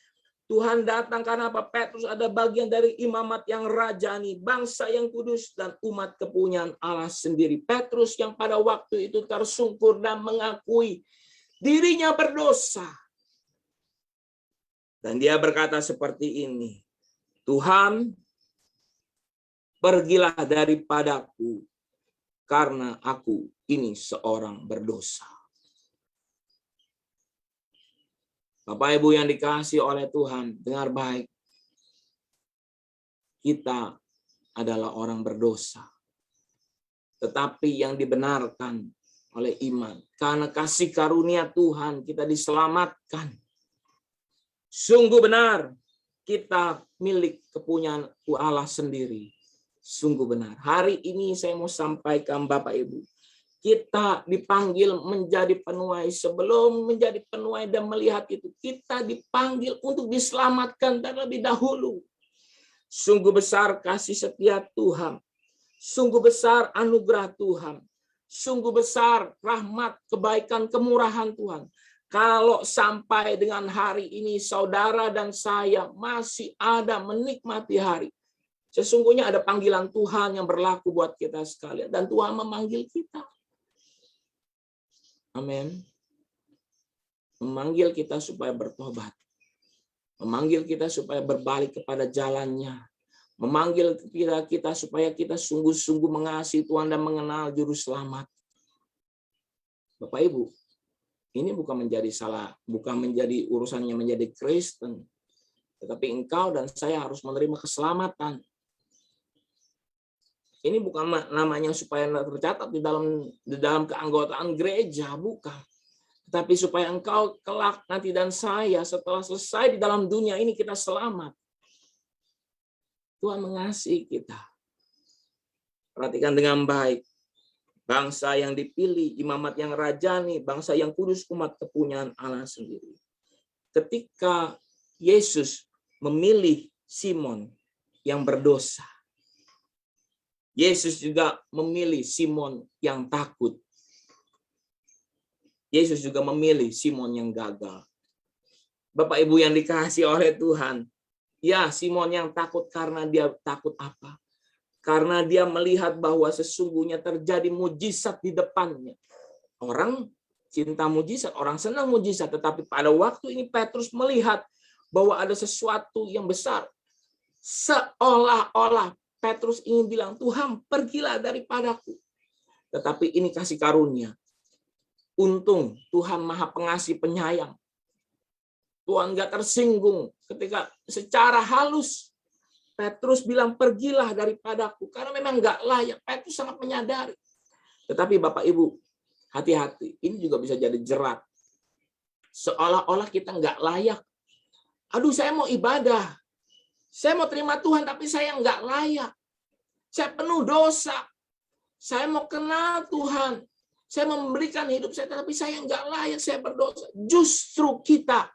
[SPEAKER 1] Tuhan datang karena apa? Petrus ada bagian dari imamat yang rajani, bangsa yang kudus, dan umat kepunyaan Allah sendiri. Petrus yang pada waktu itu tersungkur dan mengakui dirinya berdosa. Dan dia berkata seperti ini, Tuhan, pergilah daripadaku, karena aku ini seorang berdosa. Bapak Ibu yang dikasihi oleh Tuhan, dengar baik. Kita adalah orang berdosa. Tetapi yang dibenarkan oleh iman. Karena kasih karunia Tuhan, kita diselamatkan. Sungguh benar, kita milik kepunyaan Allah sendiri. Sungguh benar. Hari ini saya mau sampaikan Bapak Ibu. Kita dipanggil menjadi penuai. Sebelum menjadi penuai dan melihat itu, kita dipanggil untuk diselamatkan terlebih dahulu. Sungguh besar kasih setia Tuhan. Sungguh besar anugerah Tuhan. Sungguh besar rahmat, kebaikan, kemurahan Tuhan. Kalau sampai dengan hari ini saudara dan saya masih ada menikmati hari. Sesungguhnya ada panggilan Tuhan yang berlaku buat kita sekalian. Dan Tuhan memanggil kita. Amin. Memanggil kita supaya bertobat. Memanggil kita supaya berbalik kepada jalannya. Memanggil kita supaya kita sungguh-sungguh mengasihi Tuhan dan mengenal juru selamat. Bapak Ibu, ini bukan menjadi urusannya menjadi Kristen. Tetapi engkau dan saya harus menerima keselamatan. Ini bukan namanya supaya tercatat di dalam keanggotaan gereja, bukan. Tetapi supaya engkau kelak nanti dan saya setelah selesai di dalam dunia ini kita selamat. Tuhan mengasihi kita. Perhatikan dengan baik. Bangsa yang dipilih, imamat yang rajani, bangsa yang kudus, umat kepunyaan Allah sendiri. Ketika Yesus memilih Simon yang berdosa, Yesus juga memilih Simon yang takut. Yesus juga memilih Simon yang gagal. Bapak Ibu yang dikasihi oleh Tuhan, ya Simon yang takut karena dia takut apa? Karena dia melihat bahwa sesungguhnya terjadi mujizat di depannya. Orang cinta mujizat, orang senang mujizat, tetapi pada waktu ini Petrus melihat bahwa ada sesuatu yang besar. Seolah-olah Petrus ingin bilang, Tuhan pergilah daripadaku. Tetapi ini kasih karunia. Untung Tuhan Maha Pengasih Penyayang. Tuhan gak tersinggung ketika secara halus Petrus bilang pergilah daripadaku. Karena memang gak layak. Petrus sangat menyadari. Tetapi Bapak Ibu, hati-hati. Ini juga bisa jadi jerat. Seolah-olah kita gak layak. Aduh, saya mau ibadah. Saya mau terima Tuhan, tapi saya nggak layak. Saya penuh dosa. Saya mau kenal Tuhan. Saya memberikan hidup saya, tapi saya nggak layak. Saya berdosa. Justru kita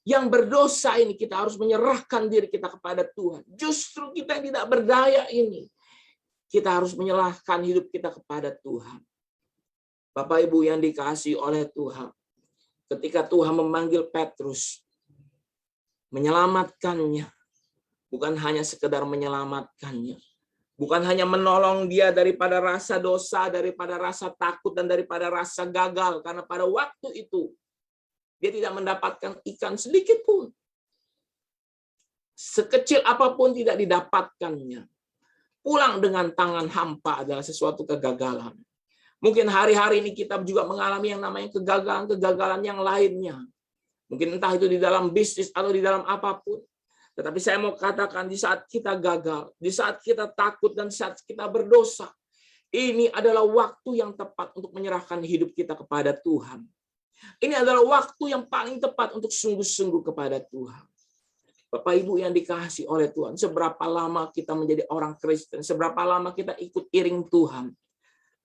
[SPEAKER 1] yang berdosa ini, kita harus menyerahkan diri kita kepada Tuhan. Justru kita yang tidak berdaya ini, kita harus menyerahkan hidup kita kepada Tuhan. Bapak Ibu yang dikasihi oleh Tuhan, ketika Tuhan memanggil Petrus, menyelamatkannya, bukan hanya sekedar menyelamatkannya. Bukan hanya menolong dia daripada rasa dosa, daripada rasa takut, dan daripada rasa gagal. Karena pada waktu itu, dia tidak mendapatkan ikan sedikit pun. Sekecil apapun tidak didapatkannya. Pulang dengan tangan hampa adalah sesuatu kegagalan. Mungkin hari-hari ini kita juga mengalami yang namanya kegagalan-kegagalan yang lainnya. Mungkin entah itu di dalam bisnis atau di dalam apapun. Tetapi saya mau katakan, di saat kita gagal, di saat kita takut, dan saat kita berdosa, ini adalah waktu yang tepat untuk menyerahkan hidup kita kepada Tuhan. Ini adalah waktu yang paling tepat untuk sungguh-sungguh kepada Tuhan. Bapak Ibu yang dikasihi oleh Tuhan, seberapa lama kita menjadi orang Kristen, seberapa lama kita ikut iring Tuhan.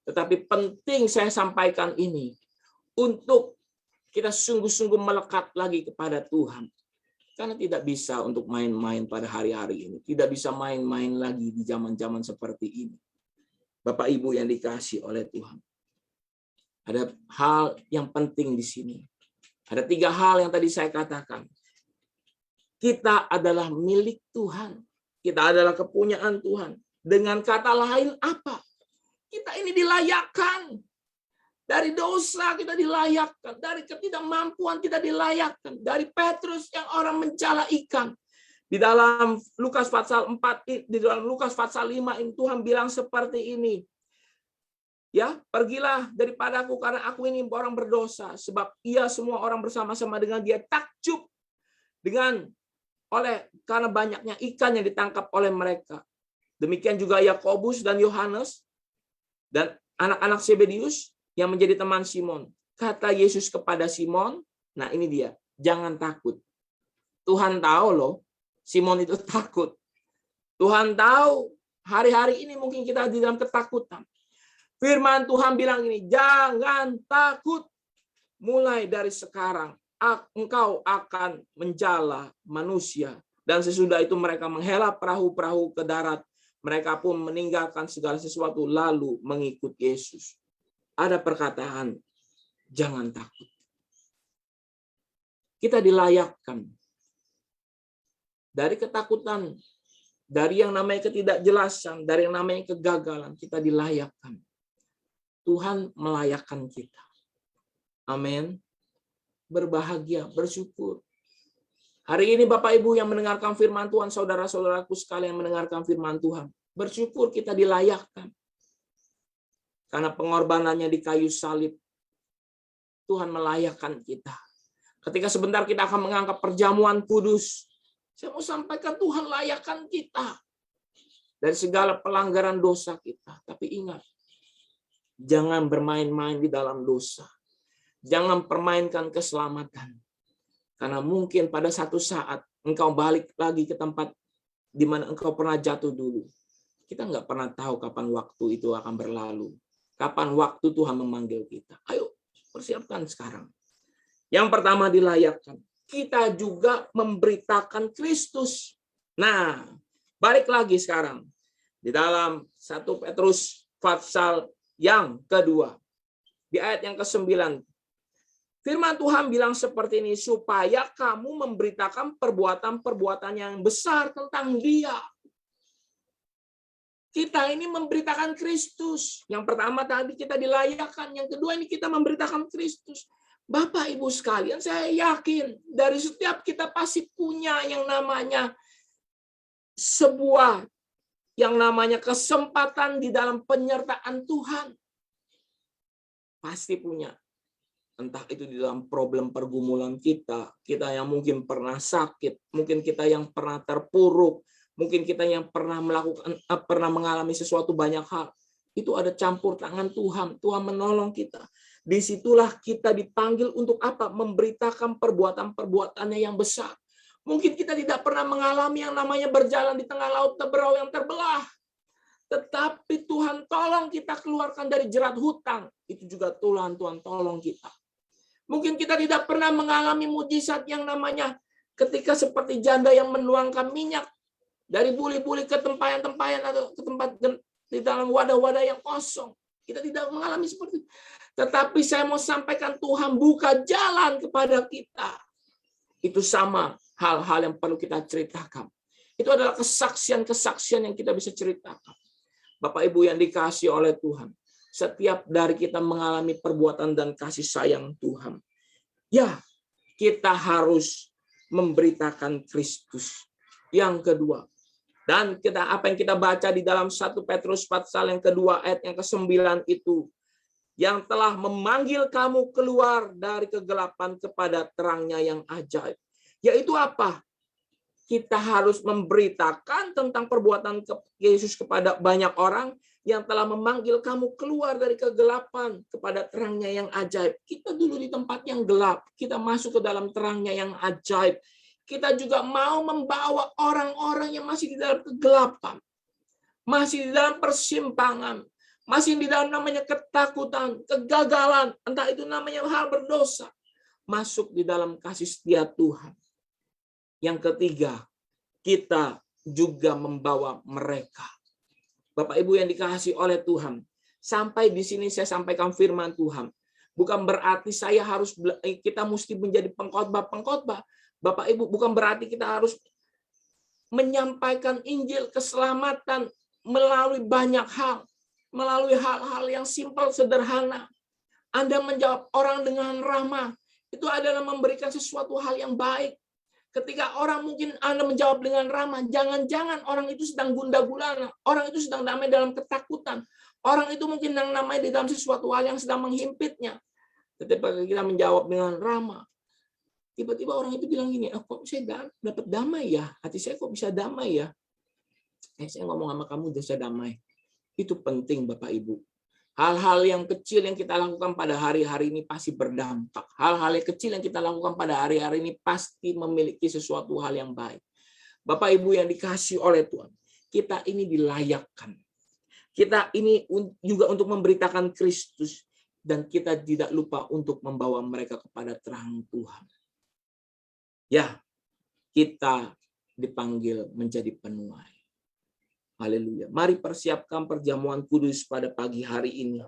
[SPEAKER 1] Tetapi penting saya sampaikan ini, untuk kita sungguh-sungguh melekat lagi kepada Tuhan. Karena tidak bisa untuk main-main pada hari-hari ini. Tidak bisa main-main lagi di zaman-zaman seperti ini. Bapak Ibu yang dikasihi oleh Tuhan. Ada hal yang penting di sini. Ada 3 hal yang tadi saya katakan. Kita adalah milik Tuhan. Kita adalah kepunyaan Tuhan. Dengan kata lain apa? Kita ini dilayakkan. Dari dosa kita dilayakkan, dari ketidakmampuan kita dilayakkan, dari Petrus yang orang mencala ikan. Di dalam Lukas pasal 4, di dalam Lukas pasal 5 ini Tuhan bilang seperti ini. Ya, pergilah daripadaku karena aku ini orang berdosa, sebab ia semua orang bersama-sama dengan dia takjub karena banyaknya ikan yang ditangkap oleh mereka. Demikian juga Yakobus dan Yohanes dan anak-anak Zebedius yang menjadi teman Simon. Kata Yesus kepada Simon, nah ini dia, jangan takut. Tuhan tahu loh, Simon itu takut. Tuhan tahu hari-hari ini mungkin kita di dalam ketakutan. Firman Tuhan bilang ini, jangan takut. Mulai dari sekarang, engkau akan menjala manusia. Dan sesudah itu mereka menghela perahu-perahu ke darat. Mereka pun meninggalkan segala sesuatu lalu mengikut Yesus. Ada perkataan, jangan takut. Kita dilayakkan dari ketakutan, dari yang namanya ketidakjelasan, dari yang namanya kegagalan, kita dilayakkan. Tuhan melayakkan kita. Amin. Berbahagia, bersyukur. Hari ini Bapak Ibu yang mendengarkan firman Tuhan, saudara-saudaraku sekalian mendengarkan firman Tuhan, bersyukur kita dilayakkan. Karena pengorbanannya di kayu salib, Tuhan melayakkan kita. Ketika sebentar kita akan mengangkat perjamuan kudus, saya mau sampaikan Tuhan layakkan kita dari segala pelanggaran dosa kita. Tapi ingat, jangan bermain-main di dalam dosa. Jangan permainkan keselamatan. Karena mungkin pada satu saat engkau balik lagi ke tempat di mana engkau pernah jatuh dulu. Kita nggak pernah tahu kapan waktu itu akan berlalu. Kapan waktu Tuhan memanggil kita. Ayo, persiapkan sekarang. Yang pertama dilayakkan. Kita juga memberitakan Kristus. Nah, balik lagi sekarang. Di dalam 1 Petrus pasal yang kedua. Di ayat yang ke-9. Firman Tuhan bilang seperti ini. Supaya kamu memberitakan perbuatan-perbuatan yang besar tentang Dia. Kita ini memberitakan Kristus. Yang pertama tadi kita dilayakkan. Yang kedua ini kita memberitakan Kristus. Bapak Ibu sekalian, saya yakin dari setiap kita pasti punya yang namanya sebuah yang namanya kesempatan di dalam penyertaan Tuhan. Pasti punya. Entah itu di dalam problem pergumulan kita yang mungkin pernah sakit, mungkin kita yang pernah terpuruk, mungkin kita yang pernah mengalami sesuatu banyak hal. Itu ada campur tangan Tuhan. Tuhan menolong kita. Disitulah kita dipanggil untuk apa? Memberitakan perbuatan-perbuatannya yang besar. Mungkin kita tidak pernah mengalami yang namanya berjalan di tengah laut Teberau yang terbelah. Tetapi Tuhan tolong kita keluarkan dari jerat hutang. Itu juga Tuhan tolong kita. Mungkin kita tidak pernah mengalami mujizat yang namanya ketika seperti janda yang menuangkan minyak dari buli-buli ke tempayan-tempayan atau ke tempat di dalam wadah-wadah yang kosong. Kita tidak mengalami seperti itu. Tetapi saya mau sampaikan Tuhan buka jalan kepada kita. Itu sama hal-hal yang perlu kita ceritakan. Itu adalah kesaksian-kesaksian yang kita bisa ceritakan. Bapak Ibu yang dikasihi oleh Tuhan. Setiap dari kita mengalami perbuatan dan kasih sayang Tuhan. Ya, kita harus memberitakan Kristus. Yang kedua. Dan apa yang kita baca di dalam 1 Petrus pasal yang kedua ayat yang ke-9 itu. Yang telah memanggil kamu keluar dari kegelapan kepada terangnya yang ajaib. Yaitu apa? Kita harus memberitakan tentang perbuatan Yesus kepada banyak orang yang telah memanggil kamu keluar dari kegelapan kepada terangnya yang ajaib. Kita dulu di tempat yang gelap, kita masuk ke dalam terangnya yang ajaib. Kita juga mau membawa orang-orang yang masih di dalam kegelapan, masih di dalam persimpangan, masih di dalam namanya ketakutan, kegagalan, entah itu namanya hal berdosa, masuk di dalam kasih setia Tuhan. Yang ketiga, kita juga membawa mereka. Bapak Ibu yang dikasihi oleh Tuhan, sampai di sini saya sampaikan firman Tuhan. Bukan berarti kita mesti menjadi pengkhotbah. Bapak Ibu, bukan berarti kita harus menyampaikan Injil keselamatan melalui banyak hal, melalui hal-hal yang simpel, sederhana. Anda menjawab orang dengan ramah, itu adalah memberikan sesuatu hal yang baik. Ketika orang mungkin Anda menjawab dengan ramah, jangan-jangan orang itu sedang gundah gulana, orang itu sedang damai dalam ketakutan, orang itu mungkin sedang damai di dalam sesuatu hal yang sedang menghimpitnya. Ketika kita menjawab dengan ramah, tiba-tiba orang itu bilang gini, kok saya dapat damai ya, hati saya kok bisa damai ya. Saya ngomong sama kamu udah saya damai. Itu penting Bapak Ibu. Hal-hal yang kecil yang kita lakukan pada hari-hari ini pasti berdampak. Hal-hal yang kecil yang kita lakukan pada hari-hari ini pasti memiliki sesuatu hal yang baik. Bapak Ibu yang dikasihi oleh Tuhan, kita ini dilayakkan. Kita ini juga untuk memberitakan Kristus. Dan kita tidak lupa untuk membawa mereka kepada terang Tuhan. Ya, kita dipanggil menjadi penuai. Haleluya. Mari persiapkan perjamuan kudus pada pagi hari ini.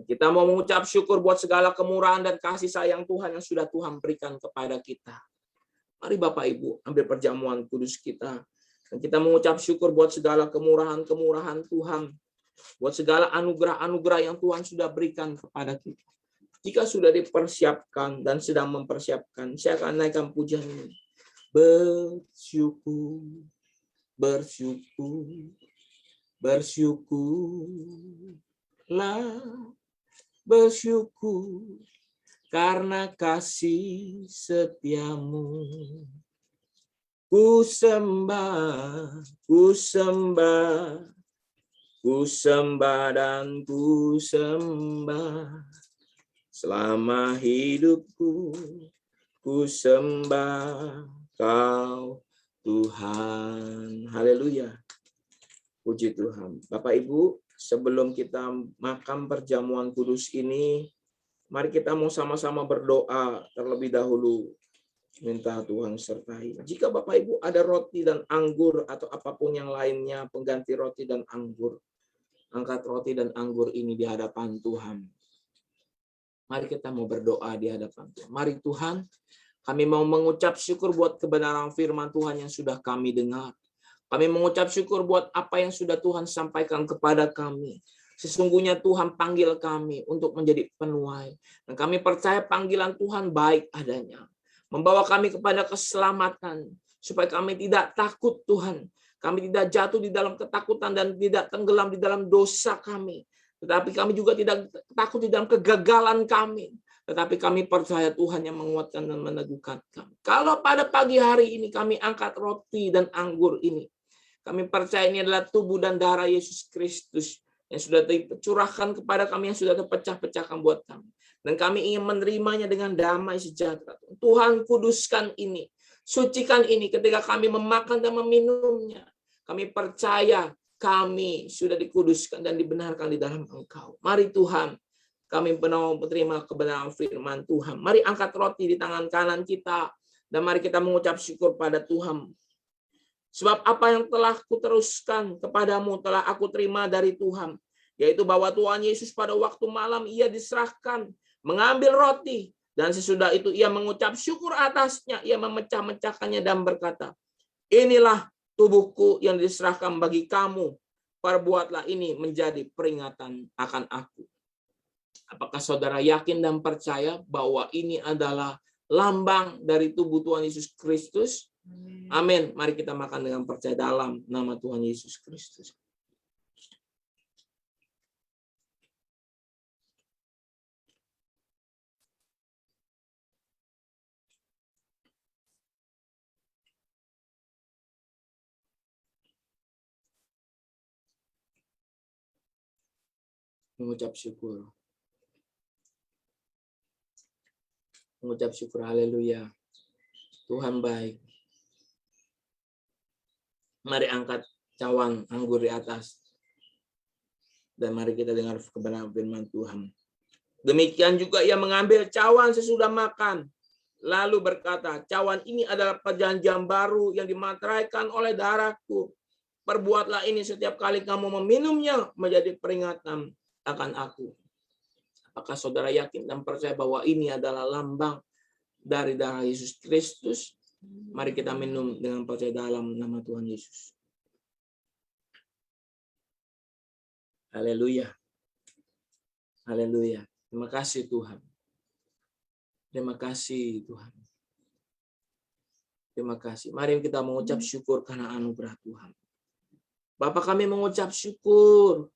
[SPEAKER 1] Kita mau mengucap syukur buat segala kemurahan dan kasih sayang Tuhan yang sudah Tuhan berikan kepada kita. Mari Bapak Ibu ambil perjamuan kudus kita. Dan kita mengucap syukur buat segala kemurahan-kemurahan Tuhan. Buat segala anugerah-anugerah yang Tuhan sudah berikan kepada kita. Jika sudah dipersiapkan dan sedang mempersiapkan, saya akan naikkan pujian ini. Bersyukur. Bersyukur karena kasih setiamu. Ku sembah dan ku sembah. Selama hidupku, ku sembah Kau Tuhan. Haleluya. Puji Tuhan. Bapak Ibu, sebelum kita makan perjamuan kudus ini, mari kita mau sama-sama berdoa terlebih dahulu. Minta Tuhan sertai. Jika Bapak Ibu ada roti dan anggur atau apapun yang lainnya, pengganti roti dan anggur, angkat roti dan anggur ini di hadapan Tuhan. Mari kita mau berdoa di hadapan Tuhan. Mari Tuhan, kami mau mengucap syukur buat kebenaran firman Tuhan yang sudah kami dengar. Kami mengucap syukur buat apa yang sudah Tuhan sampaikan kepada kami. Sesungguhnya Tuhan panggil kami untuk menjadi penuai. Dan kami percaya panggilan Tuhan baik adanya. Membawa kami kepada keselamatan. Supaya kami tidak takut Tuhan. Kami tidak jatuh di dalam ketakutan dan tidak tenggelam di dalam dosa kami. Tetapi kami juga tidak takut di dalam kegagalan kami. Tetapi kami percaya Tuhan yang menguatkan dan meneguhkan kami. Kalau pada pagi hari ini kami angkat roti dan anggur ini, kami percaya ini adalah tubuh dan darah Yesus Kristus yang sudah dicurahkan kepada kami, yang sudah terpecah-pecahkan buat kami. Dan kami ingin menerimanya dengan damai sejahtera. Tuhan kuduskan ini, sucikan ini ketika kami memakan dan meminumnya. Kami percaya kami sudah dikuduskan dan dibenarkan di dalam Engkau. Mari Tuhan, kami mau menerima kebenaran firman Tuhan. Mari angkat roti di tangan kanan kita. Dan mari kita mengucap syukur pada Tuhan. Sebab apa yang telah kuteruskan kepadamu telah aku terima dari Tuhan. Yaitu bahwa Tuhan Yesus pada waktu malam ia diserahkan mengambil roti. Dan sesudah itu ia mengucap syukur atasnya. Ia memecah-mecahkannya dan berkata, inilah tubuhku yang diserahkan bagi kamu. Perbuatlah ini menjadi peringatan akan aku. Apakah saudara yakin dan percaya bahwa ini adalah lambang dari tubuh Tuhan Yesus Kristus? Amin. Mari kita makan dengan percaya dalam nama Tuhan Yesus Kristus. Mengucap syukur. Mengucap syukur. Haleluya. Tuhan baik. Mari angkat cawan anggur di atas. Dan mari kita dengar kebenaran firman Tuhan. Demikian juga ia mengambil cawan sesudah makan. Lalu berkata, cawan ini adalah perjanjian baru yang dimateraikan oleh darahku. Perbuatlah ini setiap kali kamu meminumnya menjadi peringatan akan aku. Apakah saudara yakin dan percaya bahwa ini adalah lambang dari darah Yesus Kristus? Mari kita minum dengan percaya dalam nama Tuhan Yesus. Haleluya. Haleluya. Terima kasih Tuhan. Terima kasih Tuhan. Terima kasih. Mari kita mengucap syukur karena anugerah Tuhan. Bapa, kami mengucap syukur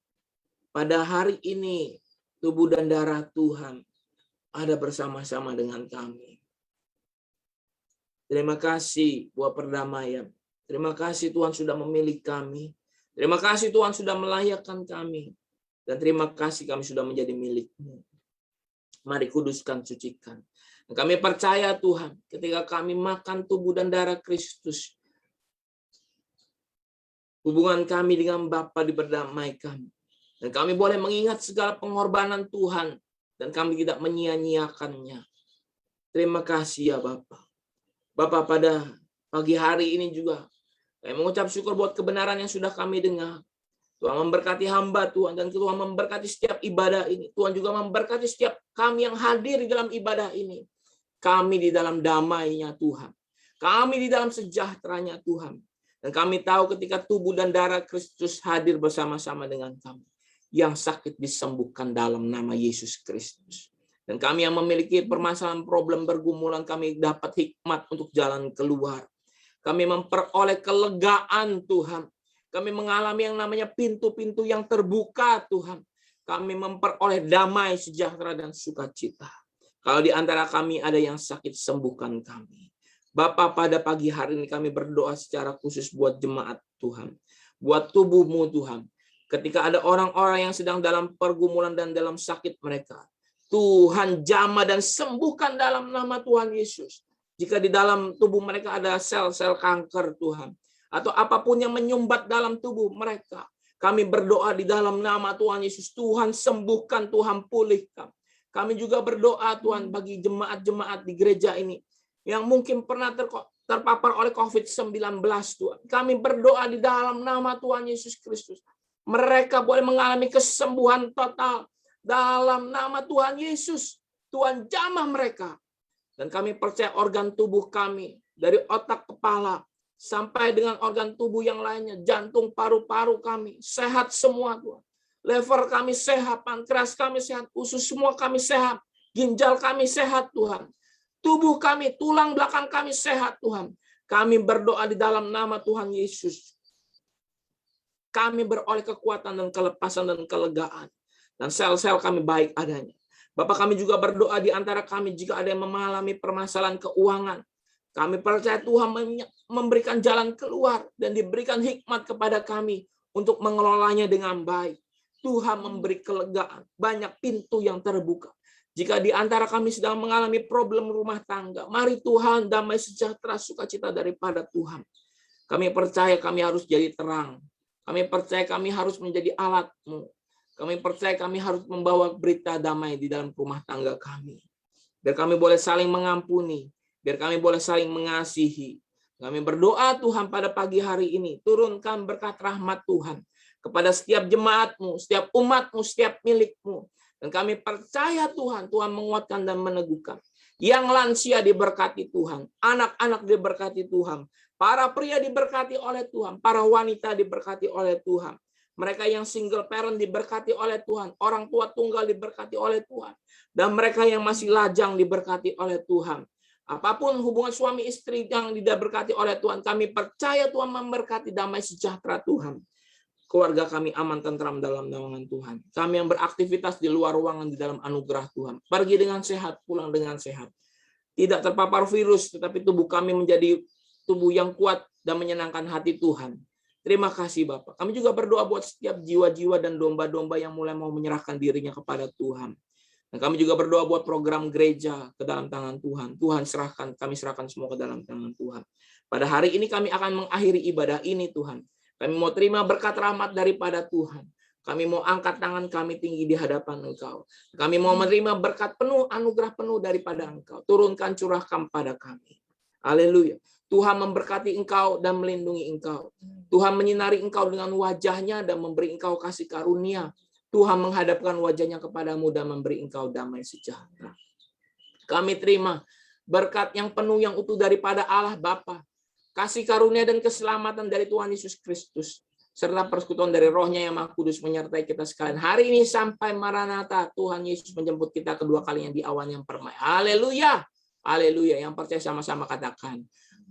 [SPEAKER 1] pada hari ini tubuh dan darah Tuhan ada bersama-sama dengan kami. Terima kasih buat perdamaian. Terima kasih Tuhan sudah memilih kami. Terima kasih Tuhan sudah melayakkan kami. Dan terima kasih kami sudah menjadi milik-Mu. Mari kuduskan, sucikan. Dan kami percaya Tuhan, ketika kami makan tubuh dan darah Kristus, hubungan kami dengan Bapa diperdamaikan. Dan kami boleh mengingat segala pengorbanan Tuhan. Dan kami tidak menyia-nyiakannya. Terima kasih ya Bapa. Bapa, pada pagi hari ini juga, kami mengucap syukur buat kebenaran yang sudah kami dengar. Tuhan memberkati hamba Tuhan, dan Tuhan memberkati setiap ibadah ini. Tuhan juga memberkati setiap kami yang hadir di dalam ibadah ini. Kami di dalam damai-Nya Tuhan. Kami di dalam sejahteranya Tuhan. Dan kami tahu ketika tubuh dan darah Kristus hadir bersama-sama dengan kami. Yang sakit disembuhkan dalam nama Yesus Kristus. Dan kami yang memiliki permasalahan problem pergumulan, kami dapat hikmat untuk jalan keluar. Kami memperoleh kelegaan Tuhan. Kami mengalami yang namanya pintu-pintu yang terbuka Tuhan. Kami memperoleh damai, sejahtera, dan sukacita. Kalau di antara kami ada yang sakit, sembuhkan kami. Bapa, pada pagi hari ini kami berdoa secara khusus buat jemaat Tuhan. Buat tubuh-Mu Tuhan. Ketika ada orang-orang yang sedang dalam pergumulan dan dalam sakit mereka. Tuhan jamah dan sembuhkan dalam nama Tuhan Yesus. Jika di dalam tubuh mereka ada sel-sel kanker Tuhan. Atau apapun yang menyumbat dalam tubuh mereka. Kami berdoa di dalam nama Tuhan Yesus. Tuhan sembuhkan, Tuhan pulihkan. Kami juga berdoa Tuhan bagi jemaat-jemaat di gereja ini. Yang mungkin pernah terpapar oleh COVID-19 Tuhan. Kami berdoa di dalam nama Tuhan Yesus Kristus. Mereka boleh mengalami kesembuhan total. Dalam nama Tuhan Yesus. Tuhan jamah mereka. Dan kami percaya organ tubuh kami. Dari otak kepala. Sampai dengan organ tubuh yang lainnya, jantung, paru-paru kami, sehat semua Tuhan. Lever kami sehat, pankreas kami sehat, usus semua kami sehat, ginjal kami sehat Tuhan. Tubuh kami, tulang belakang kami sehat Tuhan. Kami berdoa di dalam nama Tuhan Yesus. Kami beroleh kekuatan dan kelepasan dan kelegaan. Dan sel-sel kami baik adanya. Bapak, kami juga berdoa di antara kami jika ada yang mengalami permasalahan keuangan. Kami percaya Tuhan memberikan jalan keluar dan diberikan hikmat kepada kami untuk mengelolanya dengan baik. Tuhan memberi kelegaan, banyak pintu yang terbuka. Jika di antara kami sedang mengalami problem rumah tangga, mari Tuhan damai sejahtera sukacita daripada Tuhan. Kami percaya kami harus jadi terang. Kami percaya kami harus menjadi alat-Mu. Kami percaya kami harus membawa berita damai di dalam rumah tangga kami. Biar kami boleh saling mengampuni. Biar kami boleh saling mengasihi. Kami berdoa Tuhan pada pagi hari ini. Turunkan berkat rahmat Tuhan. Kepada setiap jemaat-Mu, setiap umat-Mu, setiap milik-Mu. Dan kami percaya Tuhan, Tuhan menguatkan dan meneguhkan. Yang lansia diberkati Tuhan. Anak-anak diberkati Tuhan. Para pria diberkati oleh Tuhan. Para wanita diberkati oleh Tuhan. Mereka yang single parent diberkati oleh Tuhan. Orang tua tunggal diberkati oleh Tuhan. Dan mereka yang masih lajang diberkati oleh Tuhan. Apapun hubungan suami istri yang diberkati oleh Tuhan, kami percaya Tuhan memberkati damai sejahtera Tuhan. Keluarga kami aman tentram dalam naungan Tuhan. Kami yang beraktivitas di luar ruangan di dalam anugerah Tuhan. Pergi dengan sehat, pulang dengan sehat. Tidak terpapar virus, tetapi tubuh kami menjadi tubuh yang kuat dan menyenangkan hati Tuhan. Terima kasih Bapak. Kami juga berdoa buat setiap jiwa-jiwa dan domba-domba yang mulai mau menyerahkan dirinya kepada Tuhan. Dan kami juga berdoa buat program gereja ke dalam tangan Tuhan. Tuhan serahkan, kami serahkan semua ke dalam tangan Tuhan. Pada hari ini kami akan mengakhiri ibadah ini Tuhan. Kami mau terima berkat rahmat daripada Tuhan. Kami mau angkat tangan kami tinggi di hadapan Engkau. Kami mau menerima berkat penuh, anugerah penuh daripada Engkau. Turunkan, curahkan pada kami. Haleluya. Tuhan memberkati engkau dan melindungi engkau. Tuhan menyinari engkau dengan wajahnya dan memberi engkau kasih karunia. Tuhan menghadapkan wajahnya kepadamu dan memberi engkau damai sejahtera. Kami terima berkat yang penuh yang utuh daripada Allah Bapa, kasih karunia dan keselamatan dari Tuhan Yesus Kristus, serta persekutuan dari Roh-Nya yang Maha Kudus menyertai kita sekalian hari ini sampai Maranatha. Tuhan Yesus menjemput kita kedua kalinya di awan yang permai. Haleluya. Haleluya. Yang percaya sama-sama katakan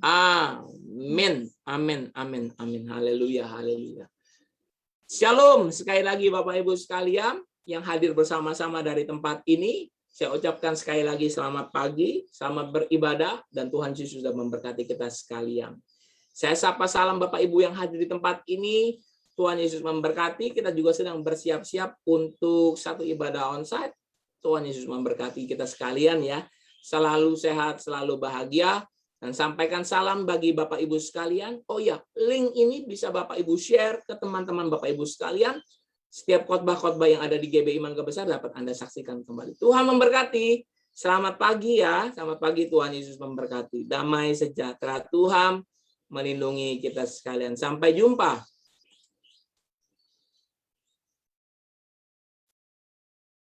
[SPEAKER 1] amin, amin, amin, amin. Haleluya, haleluya. Shalom sekali lagi Bapak Ibu sekalian yang hadir bersama-sama dari tempat ini. Saya ucapkan sekali lagi selamat pagi, selamat beribadah, dan Tuhan Yesus sudah memberkati kita sekalian. Saya sapa salam Bapak Ibu yang hadir di tempat ini. Tuhan Yesus memberkati. Kita juga sedang bersiap-siap untuk satu ibadah onsite. Tuhan Yesus memberkati kita sekalian ya. Selalu sehat, selalu bahagia. Dan sampaikan salam bagi Bapak Ibu sekalian. Oh ya, link ini bisa Bapak Ibu share ke teman-teman Bapak Ibu sekalian. Setiap khotbah-khotbah yang ada di GBI Mangga Besar dapat Anda saksikan kembali. Tuhan memberkati. Selamat pagi ya. Selamat pagi, Tuhan Yesus memberkati. Damai sejahtera Tuhan melindungi kita sekalian. Sampai jumpa